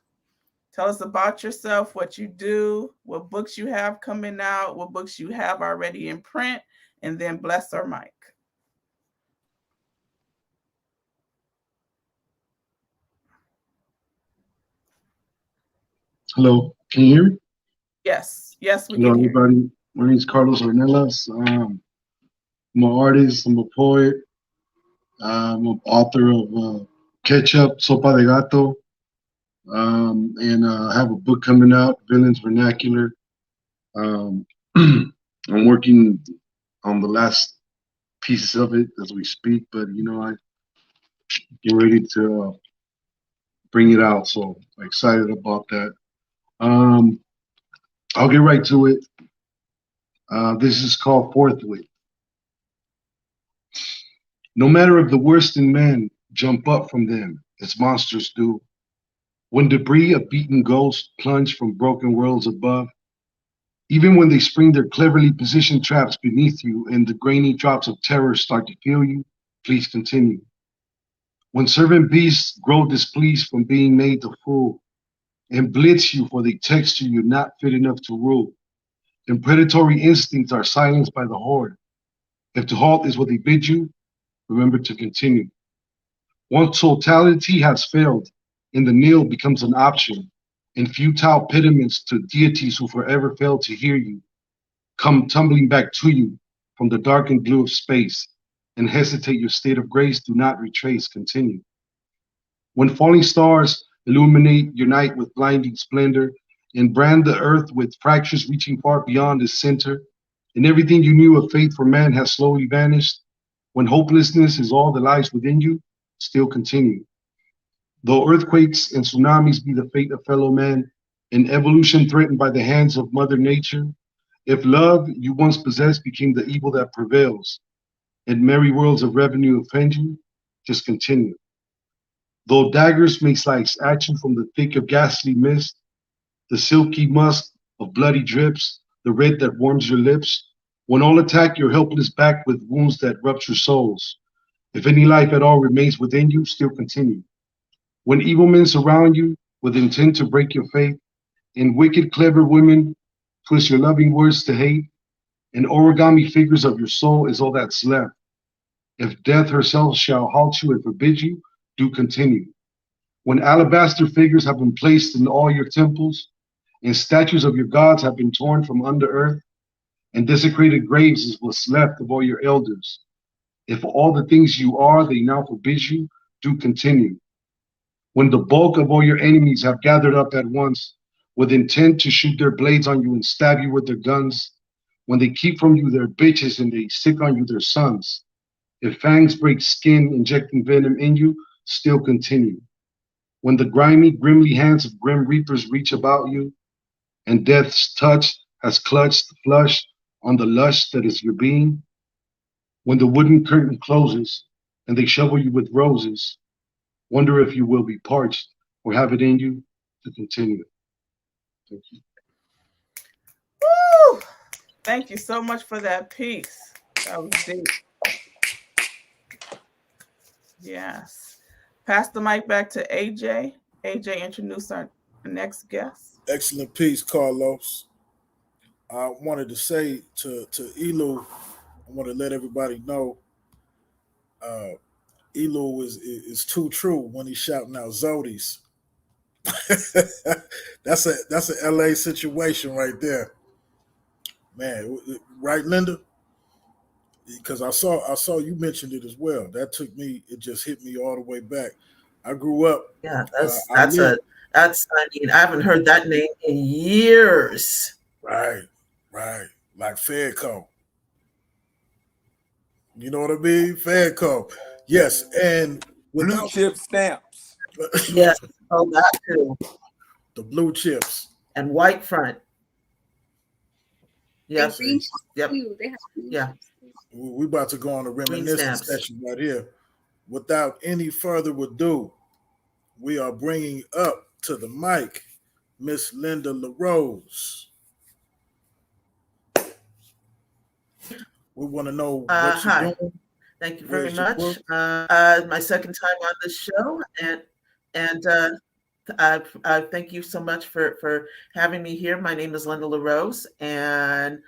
tell us about yourself, what you do, what books you have coming out, what books you have already in print, and then Bless Our Mic. Hello, can you hear me? Yes, we Hello, can hear. everybody. My name is Carlos Ornelas. I'm an artist. I'm a poet. I'm an author of Ketchup, Sopa de Gato, and I have a book coming out, Villains Vernacular. Um, I'm working on the last pieces of it as we speak, but I get ready to bring it out. So excited about that. Um, I'll get right to it. This is called Forthwith. No matter if the worst in men jump up from them, as monsters do, when debris of beaten ghosts plunge from broken worlds above, even when they spring their cleverly positioned traps beneath you and the grainy drops of terror start to feel you, please continue. When servant beasts grow displeased from being made the fool and blitz you for they text you you're not fit enough to rule, and predatory instincts are silenced by the horde, if to halt is what they bid you, remember to continue. Once totality has failed and the kneel becomes an option, and futile pediments to deities who forever fail to hear you come tumbling back to you from the darkened blue of space, and hesitate your state of grace, do not retrace, continue. When falling stars illuminate your night with blinding splendor and brand the earth with fractures reaching far beyond its center, and everything you knew of faith for man has slowly vanished, when hopelessness is all that lies within you, still continue. Though earthquakes and tsunamis be the fate of fellow men, and evolution threatened by the hands of Mother Nature, if love you once possessed became the evil that prevails, and merry worlds of revenue offend you, just continue. Though daggers may slice at you from the thick of ghastly mist, the silky musk of bloody drips, the red that warms your lips, when all attack your helpless back with wounds that rupture souls, if any life at all remains within you, still continue. When evil men surround you with intent to break your faith, and wicked, clever women twist your loving words to hate, and origami figures of your soul is all that's left. If death herself shall halt you and forbid you, do continue. When alabaster figures have been placed in all your temples, and statues of your gods have been torn from under earth, and desecrated graves is what's left of all your elders. If all the things you are they now forbid you, do continue. When the bulk of all your enemies have gathered up at once, with intent to shoot their blades on you and stab you with their guns, when they keep from you their bitches and they sick on you their sons, if fangs break skin, injecting venom in you, still continue. When the grimy, grimly hands of grim reapers reach about you, and death's touch has clutched the flush on the lush that is your being, when the wooden curtain closes and they shovel you with roses, wonder if you will be parched or have it in you to continue. Thank you. Woo! Thank you so much for that piece. That was deep. Yes. Pass the mic back to AJ. AJ, introduce our next guest. Excellent piece, Carlos. I wanted to say to Elu, I want to let everybody know uh, Elu is too true when he's shouting out Zodies. that's a LA situation right there, man. Right, Linda? Because I saw you mentioned it as well. That took me. It just hit me all the way back. I grew up. Yeah, I lived that's I mean, I haven't heard that name in years. right, right, like Fedco. You know what I mean? Fanco. Yes, and Blue without chip stamps. Yes. Oh, that too. the blue chips. And white front. And Yes. green chips Yep. too. They have green Yeah. chips too. We about to go on a Green reminiscence stamps. session right here. Without any further ado, we are bringing up to the mic Miss Linda LaRose. We want to know what you're Hi. doing. Thank you very Where's your much. book? My second time on this show, and thank you so much for having me here. My name is Linda LaRose, and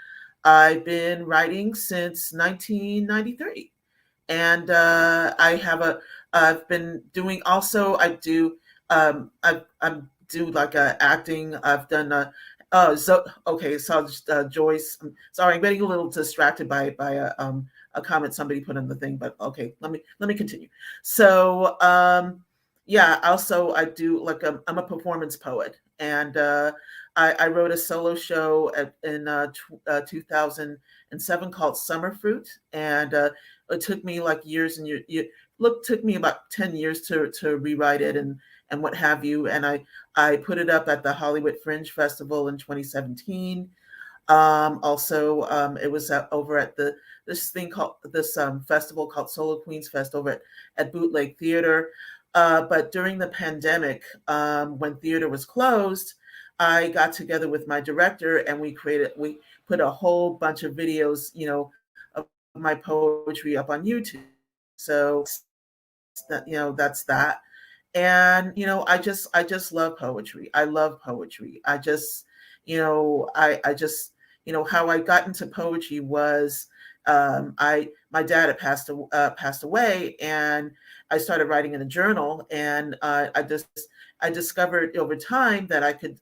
I've been writing since 1993. And I've been doing also. I do like acting. I've done okay. So Joyce. I'm sorry, I'm getting a little distracted by a comment somebody put on the thing, but okay, let me continue. So yeah, also I do like I'm a performance poet, and I wrote a solo show in 2007 called Summer Fruit, and it took me like years and years. Look, took me about 10 years to rewrite it and what have you. And I put it up at the Hollywood Fringe Festival in 2017. Also, it was over at this festival called Solo Queens Fest over at Bootleg Theater. But during the pandemic, when theater was closed, I got together with my director and we put a whole bunch of videos, of my poetry up on YouTube. So that's that. And I just love poetry. I love poetry. I just how I got into poetry was I my dad had passed away, and I started writing in a journal, and I discovered over time that I could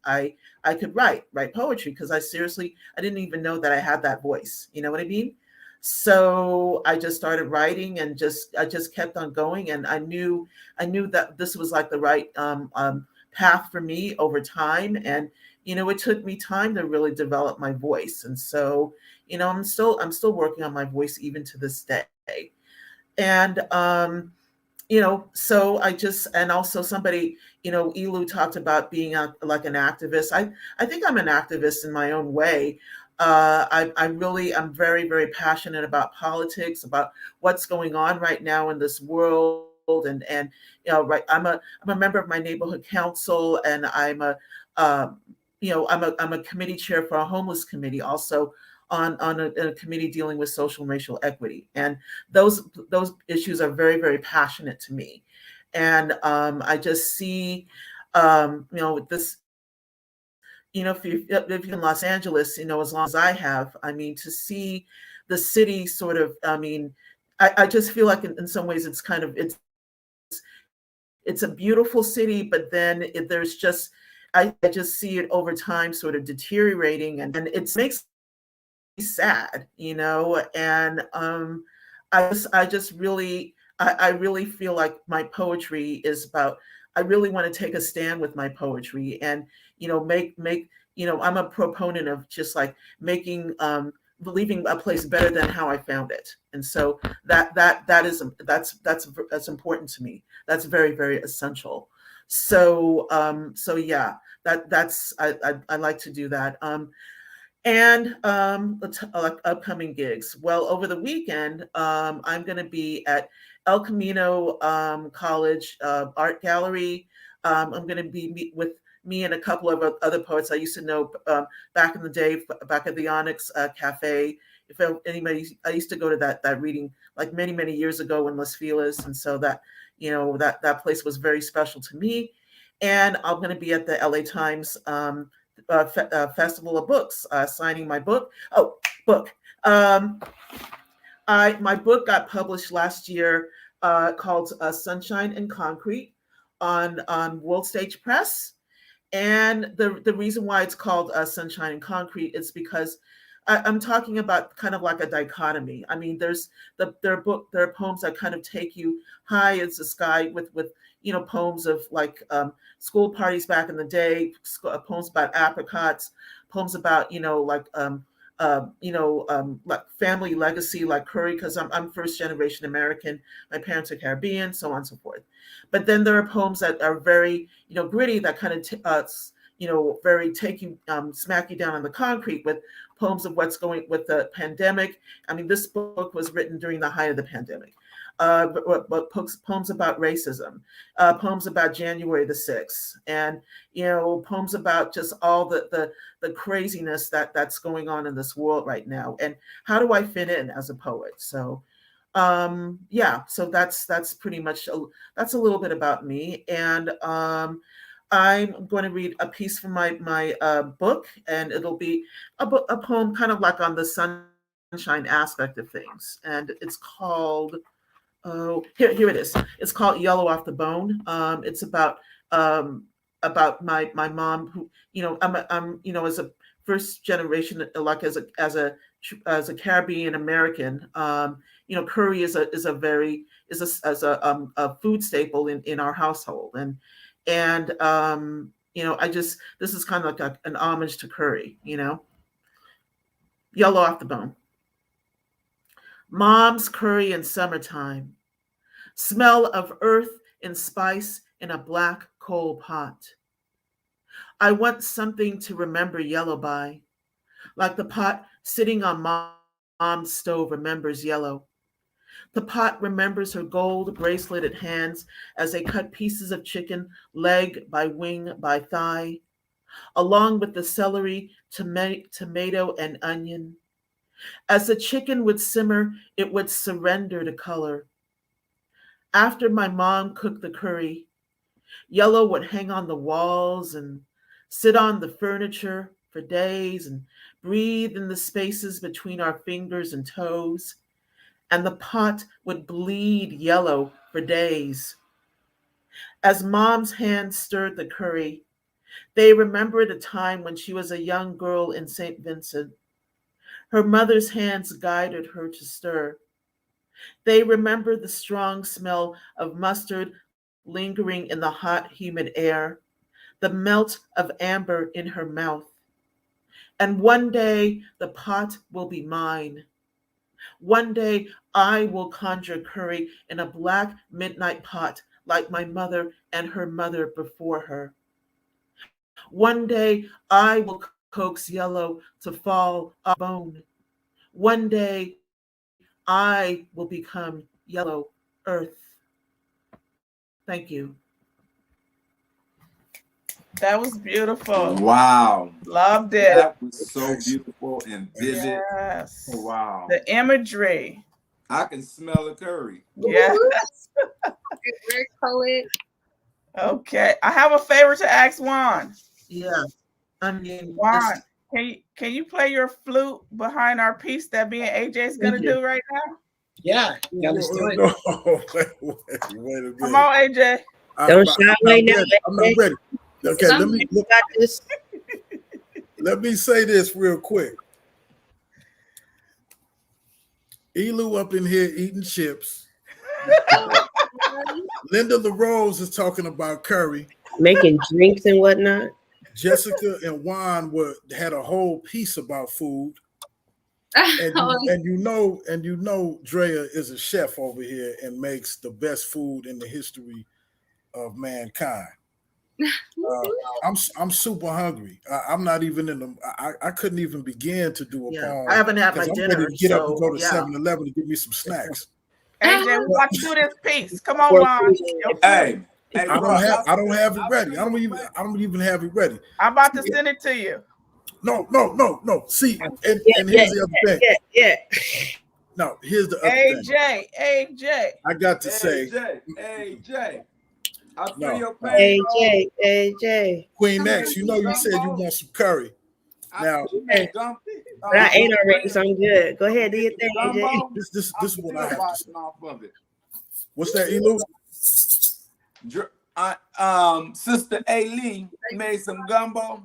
write poetry, because I didn't even know that I had that voice. You know what I mean? So I just started writing, and I just kept on going, and I knew that this was like the right path for me over time. And it took me time to really develop my voice, and so I'm still working on my voice even to this day. And so and also somebody, Elu talked about being like an activist. I think I'm an activist in my own way. I'm very, very passionate about politics, about what's going on right now in this world. And right, I'm a member of my neighborhood council, and I'm a committee chair for a homeless committee, also on a committee dealing with social and racial equity. And those issues are very, very passionate to me. And I just see, this, if you're in Los Angeles, as long as I have, I mean, to see the city sort of, I mean, I just feel like in some ways it's a beautiful city, but then there's just, I just see it over time sort of deteriorating, and it makes me sad, and I just really, I really feel like my poetry is about, I really want to take a stand with my poetry, and make I'm a proponent of just like making leaving a place better than how I found it. And so that's important to me. That's very, very essential. So yeah, that's I like to do that. And upcoming gigs. Well, over the weekend, I'm going to be at El Camino College Art Gallery. I'm going to be with me and a couple of other poets I used to know back in the day, back at the Onyx Cafe. If anybody, I used to go to that reading like many, many years ago in Las Feliz, and so that place was very special to me. And I'm going to be at the LA Times Festival of Books, signing my book. Oh, book. My book got published last year, called Sunshine and Concrete on World Stage Press. And the reason why it's called Sunshine and Concrete is because I'm talking about kind of like a dichotomy. I mean, there are poems that kind of take you high as the sky with poems of like school parties back in the day, poems about apricots, poems about like like family legacy, like Curry, because I'm first generation American. My parents are Caribbean, so on and so forth. But then there are poems that are very, gritty, that kind of, very take you, smack you down on the concrete, with poems of what's going with the pandemic. I mean, this book was written during the height of the pandemic. But poems about racism, poems about January the 6th, and poems about just all the craziness that's going on in this world right now, and how do I fit in as a poet? So so that's pretty much that's a little bit about me. And I'm going to read a piece from my book, and it'll be a poem kind of like on the sunshine aspect of things, and it's called, oh, here it is. It's called Yellow Off the Bone. It's about my mom, who, I'm as a first generation, like as a Caribbean American. Curry is a food staple in our household, and this is kind of like an homage to curry. Yellow Off the Bone. Mom's curry in summertime. Smell of earth and spice in a black coal pot. I want something to remember yellow by, like the pot sitting on mom's stove remembers yellow. The pot remembers her gold braceleted hands as they cut pieces of chicken, leg by wing by thigh, along with the celery, tomato, and onion. As the chicken would simmer, it would surrender to color. After my mom cooked the curry, yellow would hang on the walls and sit on the furniture for days and breathe in the spaces between our fingers and toes, and the pot would bleed yellow for days. As mom's hands stirred the curry, they remembered a time when she was a young girl in St. Vincent. Her mother's hands guided her to stir. They remember the strong smell of mustard lingering in the hot, humid air, the melt of amber in her mouth. And one day the pot will be mine. One day I will conjure curry in a black midnight pot like my mother and her mother before her. One day I will coax yellow to fall off bone. One day I will become yellow earth. Thank you. That was beautiful. Wow. Loved it. That was so beautiful and vivid. Yes. Wow. The imagery. I can smell the curry. Yes. Great poet. Okay. I have a favor to ask Juan. Yeah. I mean, Juan, can you play your flute behind our piece that me and AJ is gonna do right now? Yeah, let's do it. No, wait a minute. Come on, AJ. Don't shy away now. I'm not ready. Okay, Got this. let me say this real quick. Elu up in here eating chips. Linda LaRose is talking about curry. Making drinks and whatnot. Jessica and Juan had a whole piece about food. And you know Drea is a chef over here and makes the best food in the history of mankind. I'm super hungry. I'm not even in the. I couldn't even begin to do a poem. I haven't had my I'm dinner. ready to get up and go to 7-Eleven to get me some snacks. AJ, we want to do this piece. Come on, Juan. Hey, I don't have it ready. I don't even have it ready. I'm about to send it to you. No. See, and here's the other thing. Yeah. No, here's the other thing. AJ. I got to say, AJ. I feel your pain. AJ. Queen X, you said you want some curry. Now, but I ate already, so I'm good. Go ahead, do your thing, AJ. This is what I have to say. What's that, Elu? Sister Aileen made some gumbo,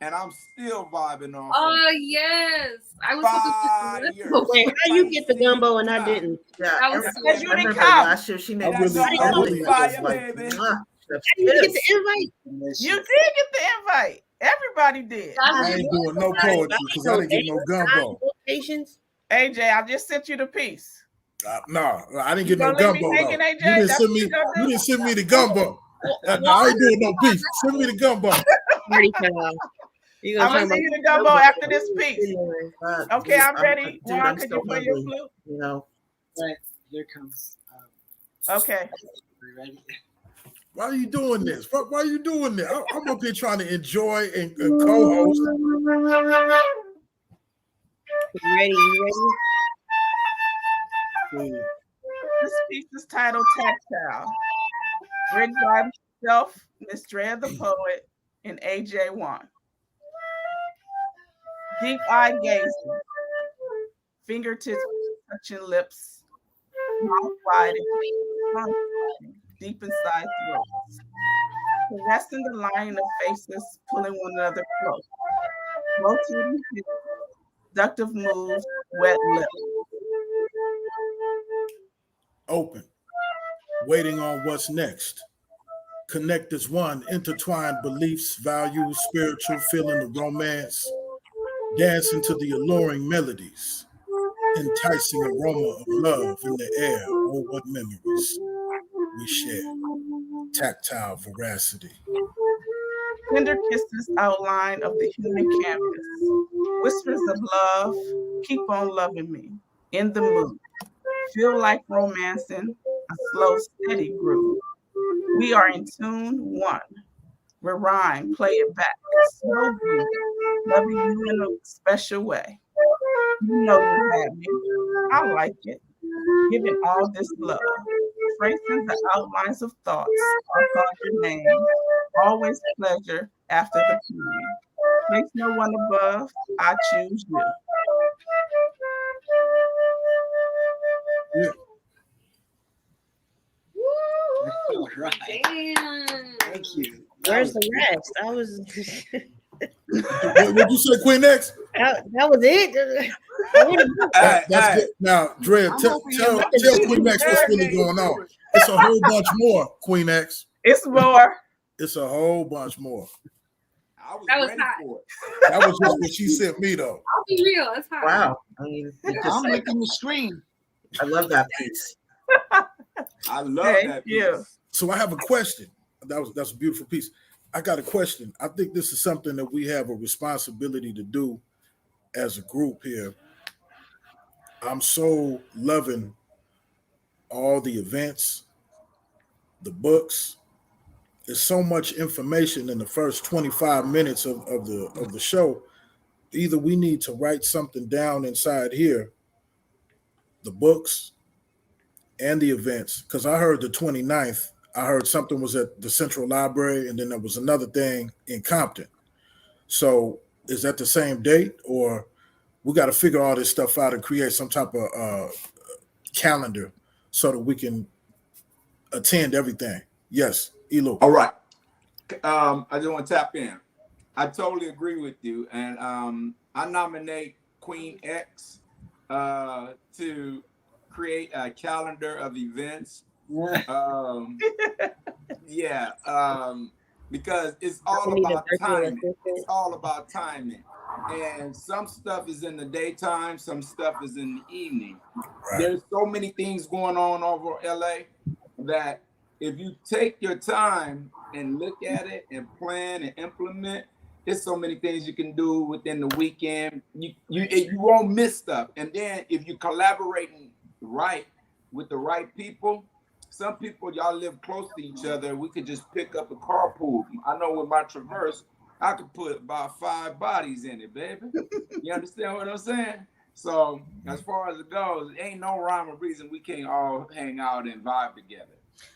and I'm still vibing off. Oh yes, I was supposed to. Wait, how you get the gumbo and I didn't? Yeah, That was I remember come. last year she made Really, everything. really Everything was fire, like, baby. You get the invite. You did get the invite. Everybody did. I ain't doing no poetry because I didn't get no gumbo. Locations. AJ, I just sent you the piece. No, I didn't You get no gonna let me gumbo take though. it, AJ? You didn't That's send what me. you gonna do? You didn't send me the gumbo. No, I ain't doing no beef. Send me the gumbo. Party foul. You I'm gonna gonna talk send you about the gumbo after this piece. But, Okay, I'm dude, ready. dude, Juan, I'm could so you play your hungry. flute? You know. Right, here comes. Okay. Are you ready? Why are you doing this? Why are you doing this? I'm up here trying to enjoy and co-host. You ready? You ready? This piece is titled Tactile. Written by myself, Miss Drea the poet, and AJ Juan. Deep eye gazing, fingertips touching lips, mouth wide and tongue sliding deep inside throats. Caressing the line of faces, pulling one another close. Rotating hips, seductive moves, wet lips. Open, waiting on what's next. Connect as one, intertwined beliefs, values, spiritual, feeling of romance. Dancing to the alluring melodies. Enticing aroma of love in the air. Oh, what memories we share. Tactile veracity. Tender kisses outline of the human canvas. Whispers of love, keep on loving me. In the mood. Feel like romancing, a slow, steady groove. We are in tune, one. We rhyme, play it back. Slow breathing, loving you in a special way. You know you have me. I like it. Giving all this love. Tracing the outlines of thoughts. I call your name. Always pleasure after the pain. Place no one above. I choose you. Yeah. All right. Damn. Thank you. Where's the rest? I was. What'd you say, Queen X? that was it. That's good. Now, Dre, tell Queen X what's really going on. It's a whole bunch more, Queen X. It's more. It's a whole bunch more. That was ready hot. for it. That was just what she sent me, though. I'll be real. It's hot. Wow. I mean, I'm licking the screen. I love that piece. I love Thank that piece. you. So I have a question. That's a beautiful piece. I got a question. I think this is something that we have a responsibility to do as a group here. I'm so loving all the events, the books. There's so much information in the first 25 minutes of the show. Either we need to write something down inside here, the books and the events, because I heard the 29th. I heard something was at the Central Library, and then there was another thing in Compton. So is that the same date, or we got to figure all this stuff out and create some type of calendar so that we can attend everything? Yes, Elo. All right. I just want to tap in. I totally agree with you, and I nominate Queen X to create a calendar of events. Yeah, because it's all about timing. It's all about timing, and some stuff is in the daytime, some stuff is in the evening. Right. There's so many things going on over LA that if you take your time and look at it and plan and implement, there's so many things you can do within the weekend. You won't miss stuff. And then if you collaborating right with the right people, some people y'all live close to each other. We could just pick up a carpool. I know with my Traverse, I could put about 5 bodies in it, baby. You understand what I'm saying? So as far as it goes, ain't no rhyme or reason we can't all hang out and vibe together.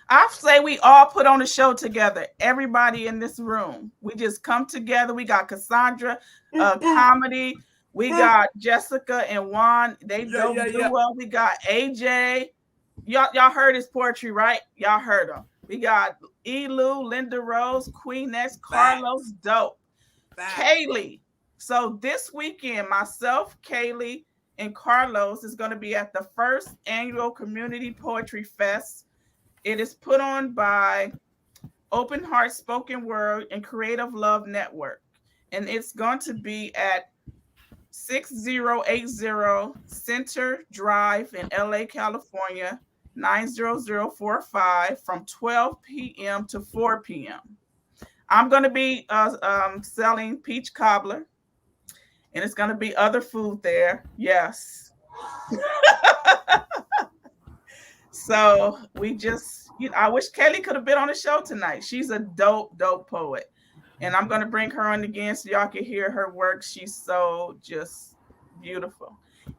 I say we all put on a show together. Everybody in this room. We just come together. We got Cassandra, comedy. We got Jessica and Juan. They do well. We got AJ. Y'all heard his poetry, right? Y'all heard him. We got Elu, Linda Rose, Queen X, Carlos, dope. Kaylee. So this weekend, myself, Kaylee, and Carlos is going to be at the first annual Community Poetry Fest. It is put on by Open Heart Spoken Word and Creative Love Network. And it's going to be at 6080 Center Drive in LA, California, 90045 from 12 p.m. to 4 p.m. I'm going to be selling peach cobbler, and it's going to be other food there. Yes. So we just, I wish Kelly could have been on the show tonight. She's a dope poet. And I'm going to bring her on again so y'all can hear her work. She's so just beautiful.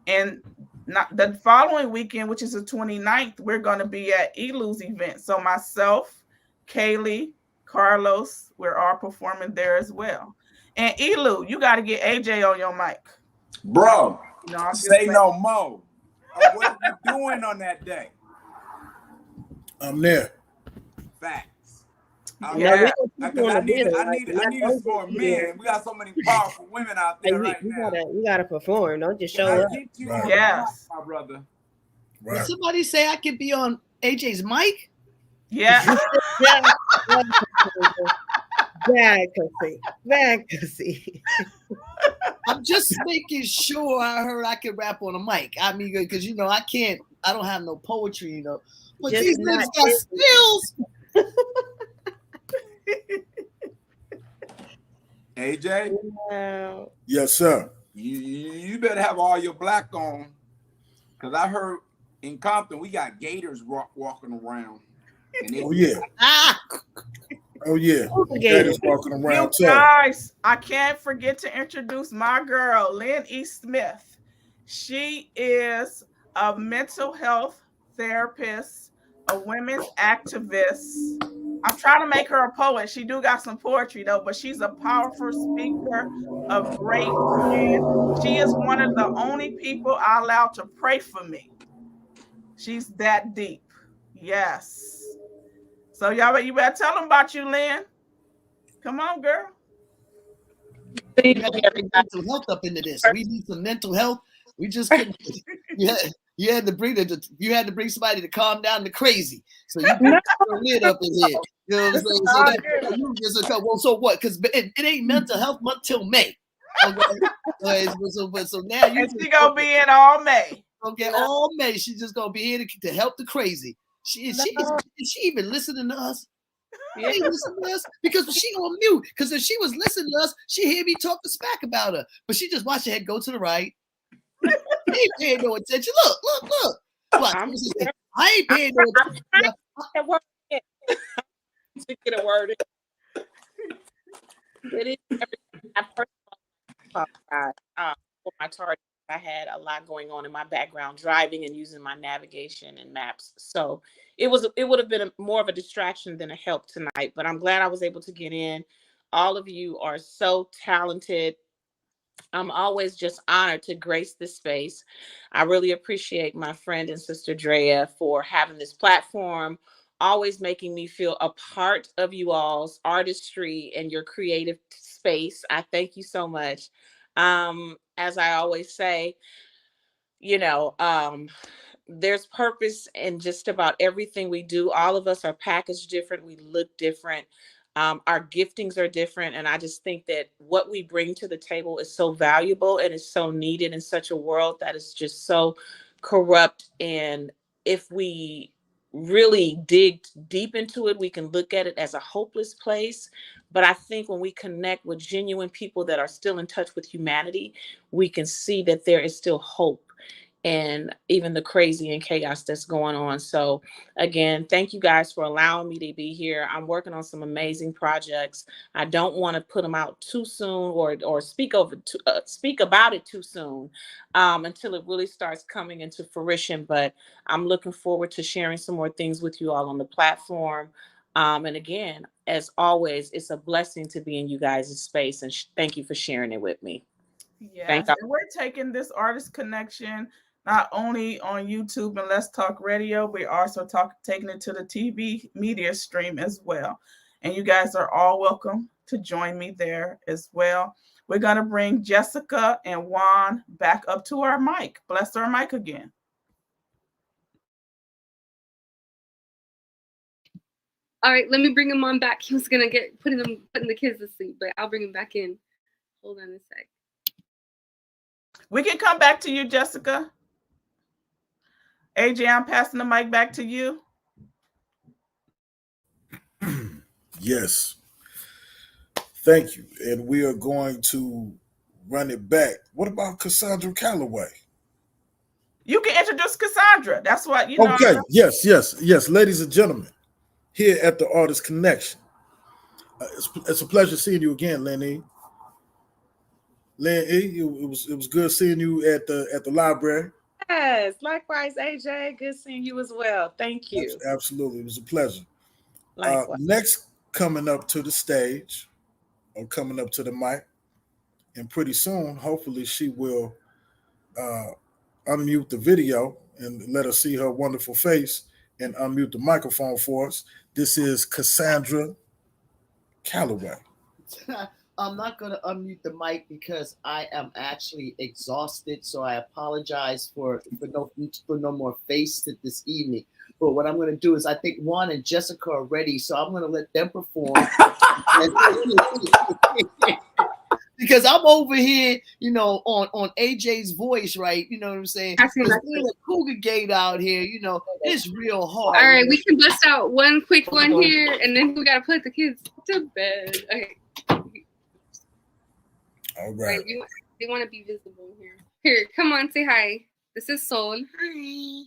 And the following weekend, which is the 29th, we're going to be at Elu's event. So myself, Kaylee, Carlos, we're all performing there as well. And Elu, you got to get AJ on your mic. Bro, say no more. What are you doing on that day? I'm there. Facts. Yeah. I need us more men. We got so many powerful women out there right now. You gotta perform. Don't just show up. Yes, my brother. Right. Did somebody say I could be on AJ's mic? Yeah. Vacancy. I'm just making sure I heard I could rap on a mic. I mean, because I don't have no poetry, But just these niggas got skills. AJ? Yes, sir. You better have all your black on. Because I heard in Compton, we got gators walking around. Oh, yeah. Oh, yeah. Gators walking around, too. Guys, I can't forget to introduce my girl, Lynn E. Smith. She is a mental health therapist, a women's activist. I'm trying to make her a poet. She do got some poetry though, but she's a powerful speaker, a great friend. She is one of the only people I allow to pray for me. She's that deep. Yes. So y'all, you better tell them about you, Lynn. Come on, girl. We got mental health up into this. We need some mental health. We just couldn't. You had to bring somebody to calm down the crazy. So you put your lid up in here. You know what I'm saying? So what? Because it ain't mental health month till May. Okay. So now you she gonna be in all May. Okay, all May. She's just gonna be here to help the crazy. Is she even listening to us? Yeah. She listening to us because she on mute. Because if she was listening to us, she hear me talk to smack about her. But she just watch her head go to the right. She ain't paying no attention. Look. I ain't paying no attention. To get a word in. It is for my target. I had a lot going on in my background, driving and using my navigation and maps. So it would have been more of a distraction than a help tonight. But I'm glad I was able to get in. All of you are so talented. I'm always just honored to grace this space. I really appreciate my friend and sister Drea for having this platform, always making me feel a part of you all's artistry and your creative space. I thank you so much. As I always say, there's purpose in just about everything we do. All of us are packaged different. We look different. Our giftings are different. And I just think that what we bring to the table is so valuable and is so needed in such a world that is just so corrupt. And if we really dig deep into it, we can look at it as a hopeless place. But I think when we connect with genuine people that are still in touch with humanity, we can see that there is still hope and even the crazy and chaos that's going on. So again, thank you guys for allowing me to be here. I'm working on some amazing projects. I don't want to put them out too soon or speak about it too soon until it really starts coming into fruition. But I'm looking forward to sharing some more things with you all on the platform. And again, as always, it's a blessing to be in you guys' space, and thank you for sharing it with me. Yes, and we're taking this artist connection not only on YouTube and Let's Talk Radio, we're also taking it to the TV media stream as well. And you guys are all welcome to join me there as well. We're going to bring Jessica and Juan back up to our mic. Bless our mic again. All right, let me bring him on back. He was gonna get putting the kids to sleep, but I'll bring him back in. Hold on a sec. We can come back to you, Jessica. AJ, I'm passing the mic back to you. Yes. Thank you. And we are going to run it back. What about Cassandra Calloway? You can introduce Cassandra. That's what, you know. Okay. Yes. Ladies and gentlemen, here at the Artist Connection. It's a pleasure seeing you again, Lenny. Lenny, it was good seeing you at the library. Yes, likewise, AJ. Good seeing you as well. Thank you. Absolutely. It was a pleasure. Likewise. Next, coming up to the stage or coming up to the mic, and pretty soon, hopefully, she will unmute the video and let us see her wonderful face and unmute the microphone for us. This is Cassandra Calloway. I'm not going to unmute the mic because I am actually exhausted. So I apologize for no more face this evening. But what I'm going to do is I think Juan and Jessica are ready. So I'm going to let them perform. Because I'm over here, on AJ's voice, right? You know what I'm saying? The Cougar Gate out here, it's real hard. All right, we can bust out one quick one here, and then we got to put the kids to bed. Okay. All right. They want to be visible here. Here, come on, say hi. This is Sol. Hi.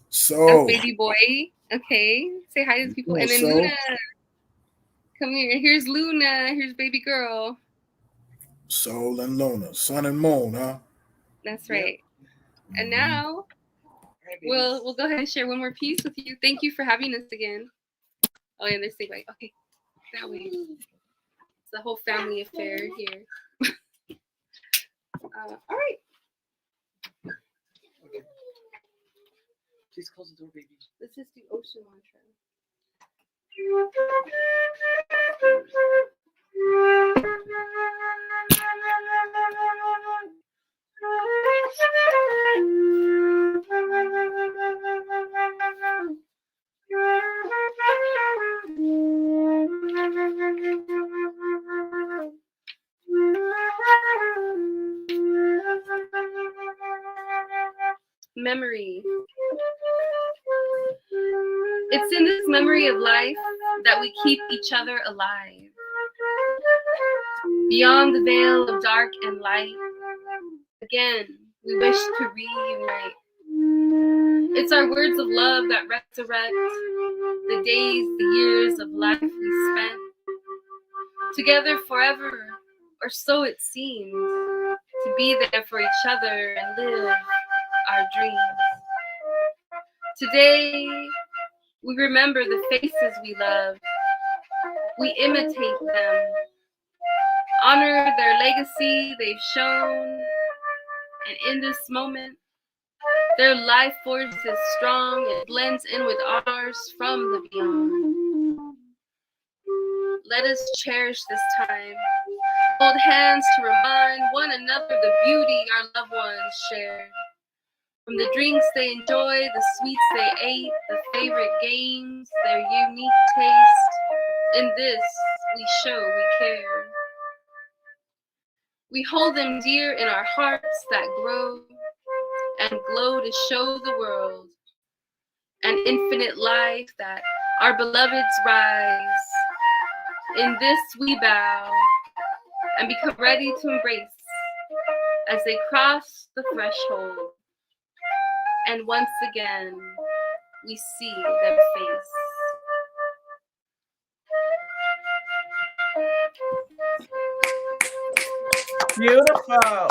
So, that's baby boy. Okay, say hi to people. And then Sol. Luna. Come here. Here's Luna. Here's baby girl. Sol and Luna. Sun and moon, huh? That's right. Yep. And now we'll go ahead and share one more piece with you. Thank you for having us again. Oh, yeah, there's Segway. Okay, that way. It's a whole family affair here. All right. Okay. Please close the door, baby. Let's just do ocean mantra. Memory. It's in this memory of life that we keep each other alive. Beyond the veil of dark and light, again, we wish to reunite. It's our words of love that resurrect the days, the years of life we spent together forever, or so it seems, to be there for each other and live our dreams. Today, we remember the faces we love. We imitate them, honor their legacy they've shown, and in this moment, their life force is strong and blends in with ours from the beyond. Let us cherish this time, hold hands to remind one another the beauty our loved ones shared. From the drinks they enjoy, the sweets they ate, the favorite games, their unique taste, in this we show we care. We hold them dear in our hearts that grow and glow to show the world an infinite life that our beloveds rise. In this we bow and become ready to embrace as they cross the threshold. And once again, we see their face. Beautiful.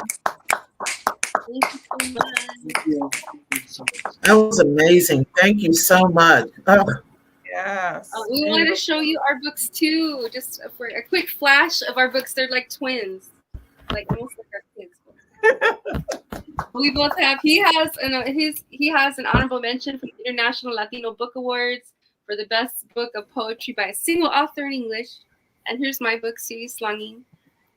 Thank you so much. That was amazing. Thank you so much. Oh. Yes. We wanted to show you our books too, just for a quick flash of our books. They're like twins, like almost like our kids. We both have. He has an honorable mention from the International Latino Book Awards for the best book of poetry by a single author in English. And here's my book, Series Slanging.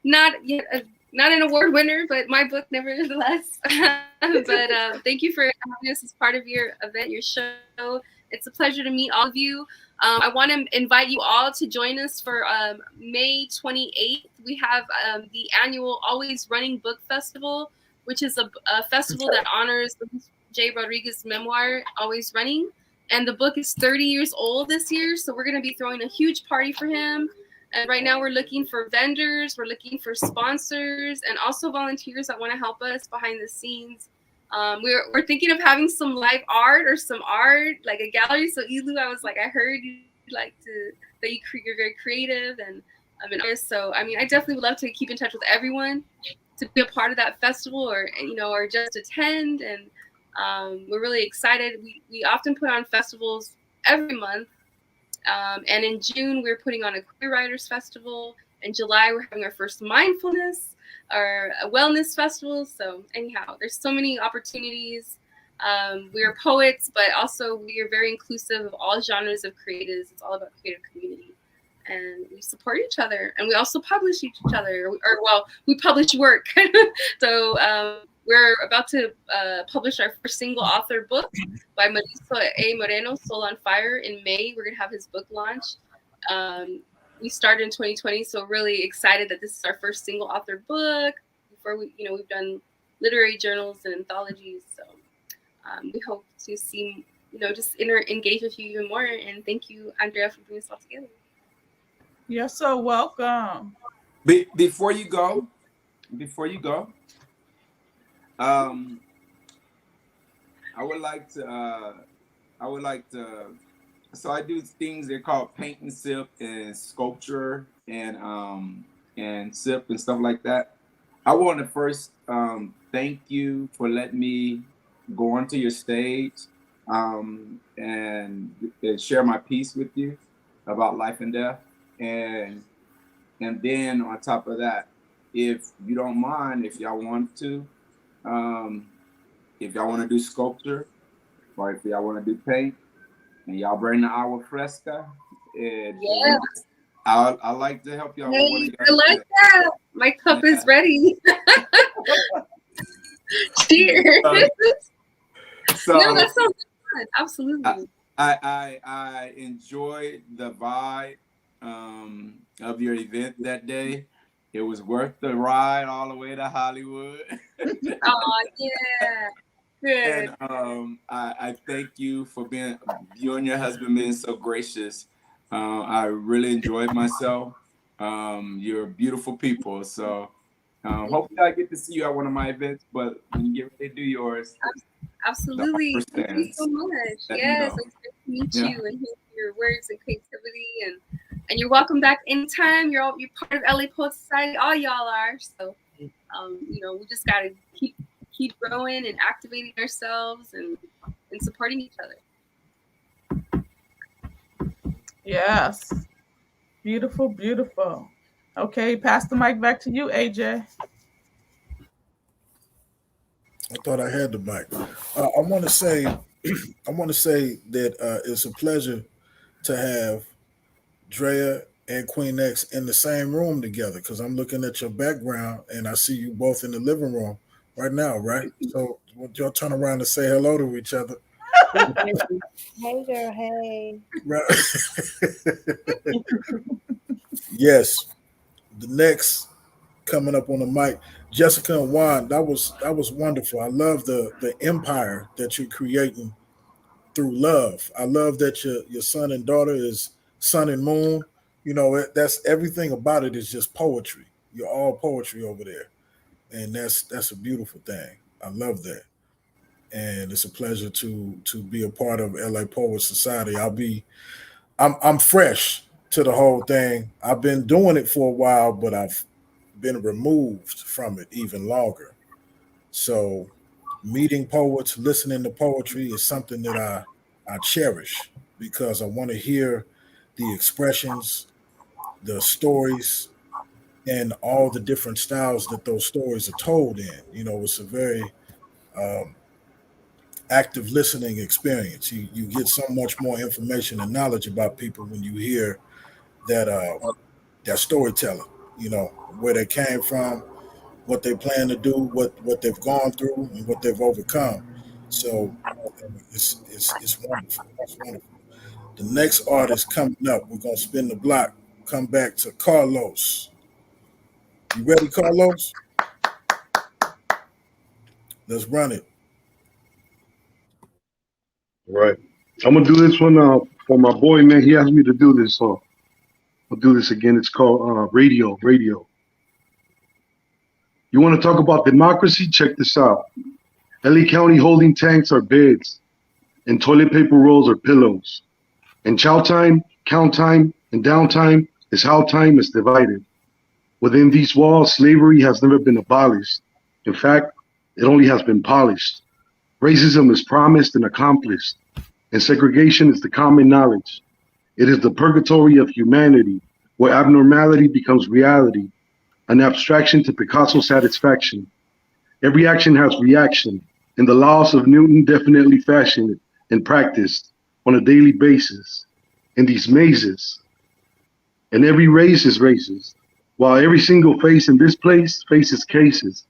Not yet not an award winner, but my book nevertheless. But thank you for having us as part of your event, your show. It's a pleasure to meet all of you. I want to invite you all to join us for May 28th. We have the annual Always Running Book Festival, which is a festival that honors J. Rodriguez's memoir, Always Running. And the book is 30 years old this year, so we're going to be throwing a huge party for him. And right now we're looking for vendors, we're looking for sponsors, and also volunteers that want to help us behind the scenes. We're thinking of having some live art or some art, like a gallery. So Ilu, I was like, I heard you like that you're very creative and I'm an artist. So I mean, I definitely would love to keep in touch with everyone to be a part of that festival, or just attend. And we're really excited. We often put on festivals every month. And in June, we're putting on a Queer Writers Festival. In July, we're having our first mindfulness or a wellness festival. So anyhow, there's so many opportunities. We are poets, but also we are very inclusive of all genres of creatives. It's all about creative community. And we support each other. And we also publish each other. We publish work. So we're about to publish our first single author book by Mauricio A. Moreno, Soul on Fire, in May. We're going to have his book launch. We started in 2020, so really excited that this is our first single author book. Before we've done literary journals and anthologies. So we hope to see, just engage with you even more. And thank you, Andrea, for bringing us all together. You're so welcome. Before you go, I would like to. So I do things they're called paint and sip and sculpture and sip and stuff like that. I want to first thank you for letting me go onto your stage and share my piece with you about life and death. And then on top of that, if you don't mind, if y'all want to, if y'all want to do sculpture, or if y'all want to do paint, and y'all bring the agua fresca, I like to help y'all. Hey, I like that. My cup is ready. Cheers. So no, that sounds good. Absolutely. I enjoyed the vibe of your event that day. It was worth the ride all the way to Hollywood. Oh yeah. Good. And I thank you for you and your husband being so gracious. I really enjoyed myself. You're beautiful people. So hopefully I get to see you at one of my events, but when you get ready to do yours. Absolutely. Thank you so much. Yes, it's great to meet you and hear your words and creativity, and you're welcome back anytime. You're part of LA Poet Society. All y'all are. So we just gotta keep growing and activating ourselves and supporting each other. Yes. Beautiful, beautiful. Okay, pass the mic back to you, AJ. I thought I had the mic. I want to say that it's a pleasure to have Drea and Queen X in the same room together, because I'm looking at your background and I see you both in the living room right now, right? So y'all turn around and say hello to each other. Hey girl, hey. Right. Yes. The next coming up on the mic, Jessica and Juan. That was wonderful. I love the empire that you're creating through love. I love that your son and daughter is sun and moon. That's everything about it is just poetry. You're all poetry over there, and that's a beautiful thing. I love that, and it's a pleasure to be a part of LA Poet Society. I'm fresh to the whole thing. I've been doing it for a while, but I've been removed from it even longer. So meeting poets, listening to poetry is something that I cherish, because I want to hear the expressions, the stories, and all the different styles that those stories are told in. It's a very active listening experience. You get so much more information and knowledge about people when you hear that storytelling, where they came from, what they plan to do, what they've gone through, and what they've overcome. So it's wonderful. It's wonderful. The next artist coming up, we're gonna spin the block. Come back to Carlos. You ready, Carlos? Let's run it. All right. I'm gonna do this one for my boy, man. He asked me to do this, so I'll do this again. It's called Radio. Radio. You want to talk about democracy? Check this out. LA County holding tanks are beds, and toilet paper rolls are pillows. And chow time, count time, and downtime is how time is divided. Within these walls, slavery has never been abolished. In fact, it only has been polished. Racism is promised and accomplished, and segregation is the common knowledge. It is the purgatory of humanity, where abnormality becomes reality, an abstraction to Picasso's satisfaction. Every action has reaction, and the laws of Newton definitely fashioned and practiced on a daily basis in these mazes. And every race is racist, while every single face in this place faces cases,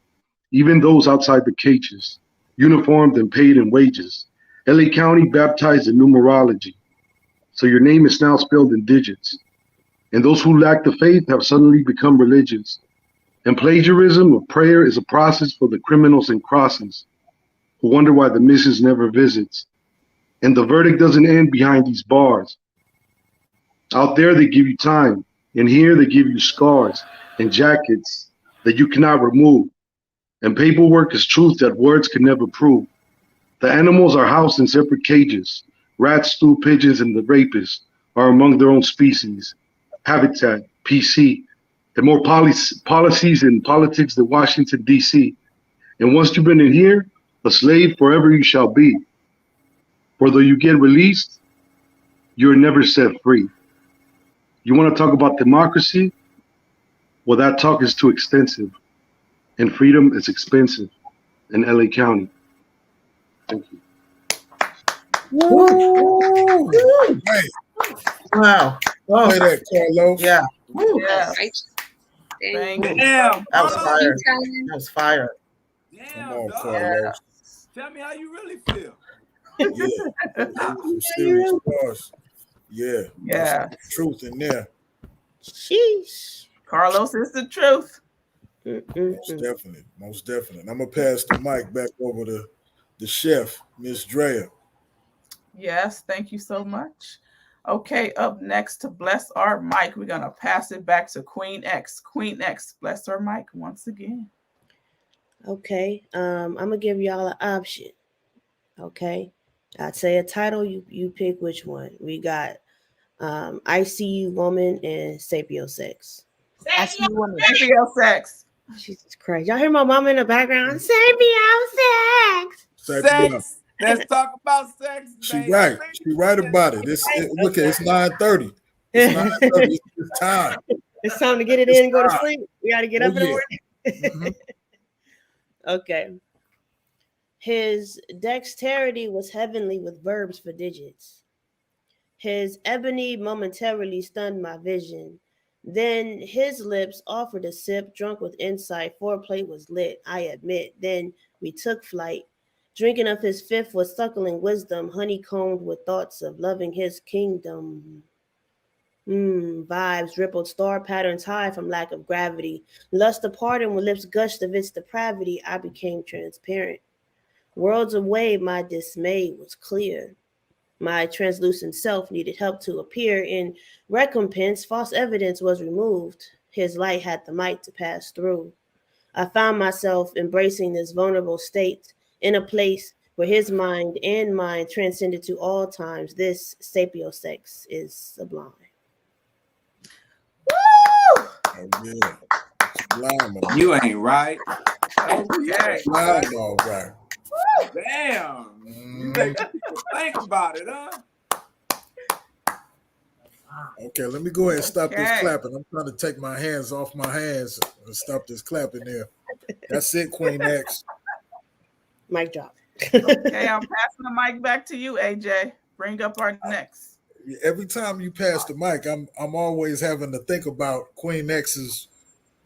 even those outside the cages, uniformed and paid in wages. LA County baptized in numerology, so your name is now spelled in digits. And those who lack the faith have suddenly become religious. And plagiarism of prayer is a process for the criminals and crosses who wonder why the missus never visits. And the verdict doesn't end behind these bars. Out there, they give you time. And here, they give you scars and jackets that you cannot remove. And paperwork is truth that words can never prove. The animals are housed in separate cages. Rats, stool pigeons, and the rapists are among their own species. Habitat, PC, and more policies and politics than Washington, D.C. And once you've been in here, a slave forever you shall be. For though you get released, you're never set free. You want to talk about democracy? Well, that talk is too extensive. And freedom is expensive in LA County. Thank you. Woo! Hey, Wow. Oh, play that, Carlos. yeah. Woo. Yeah. Right. Thank you. Damn, That was Carlos. fire. Italian. That was fire. Come Damn, on, dog. Carlos. Tell me how you really feel. Yeah. Some serious bars. Yeah. Yeah. That's truth in there. Sheesh. Carlos is the truth. Most definitely. Most definitely. I'm gonna pass the mic back over to the chef, Miss Drea. Yes, thank you so much. Okay, up next to bless our mic, we're gonna pass it back to Queen X. Queen X, bless our mic once again. Okay. I'm gonna give y'all an option. Okay. I'd say a title, you pick which one. We got ICU Woman and Sapio Sex. ICU Woman. Sapio Sex. Jesus Christ. Y'all hear my mom in the background? Sapio Sex. Sex. Let's talk about sex. She baby. right. She right about it. Look at it's 9:30. It's 9:30. It's time. It's time to get it in and go to sleep. We got to get up in the morning. Mm-hmm. Okay. His dexterity was heavenly with verbs for digits. His ebony momentarily stunned my vision. Then his lips offered a sip, drunk with insight. Foreplay was lit, I admit. Then we took flight. Drinking of his fifth was suckling wisdom, honeycombed with thoughts of loving his kingdom. Vibes rippled star patterns high from lack of gravity. Lust departed when lips gushed of its depravity. I became transparent. Worlds away, my dismay was clear. My translucent self needed help to appear. In recompense, false evidence was removed. His light had the might to pass through. I found myself embracing this vulnerable state in a place where his mind and mine transcended to all times. This sapio sex is sublime. Woo! Oh, yeah. Sublime, You ain't right. Okay. sublime, all right. Damn. You make people think about it, huh? Okay, let me go ahead and stop this Okay. clapping. I'm trying to take my hands off my hands and stop this clapping there. That's it, Queen X. Mic drop. Okay, I'm passing the mic back to you, AJ. Bring up our next. Every time you pass the mic, I'm always having to think about Queen X's,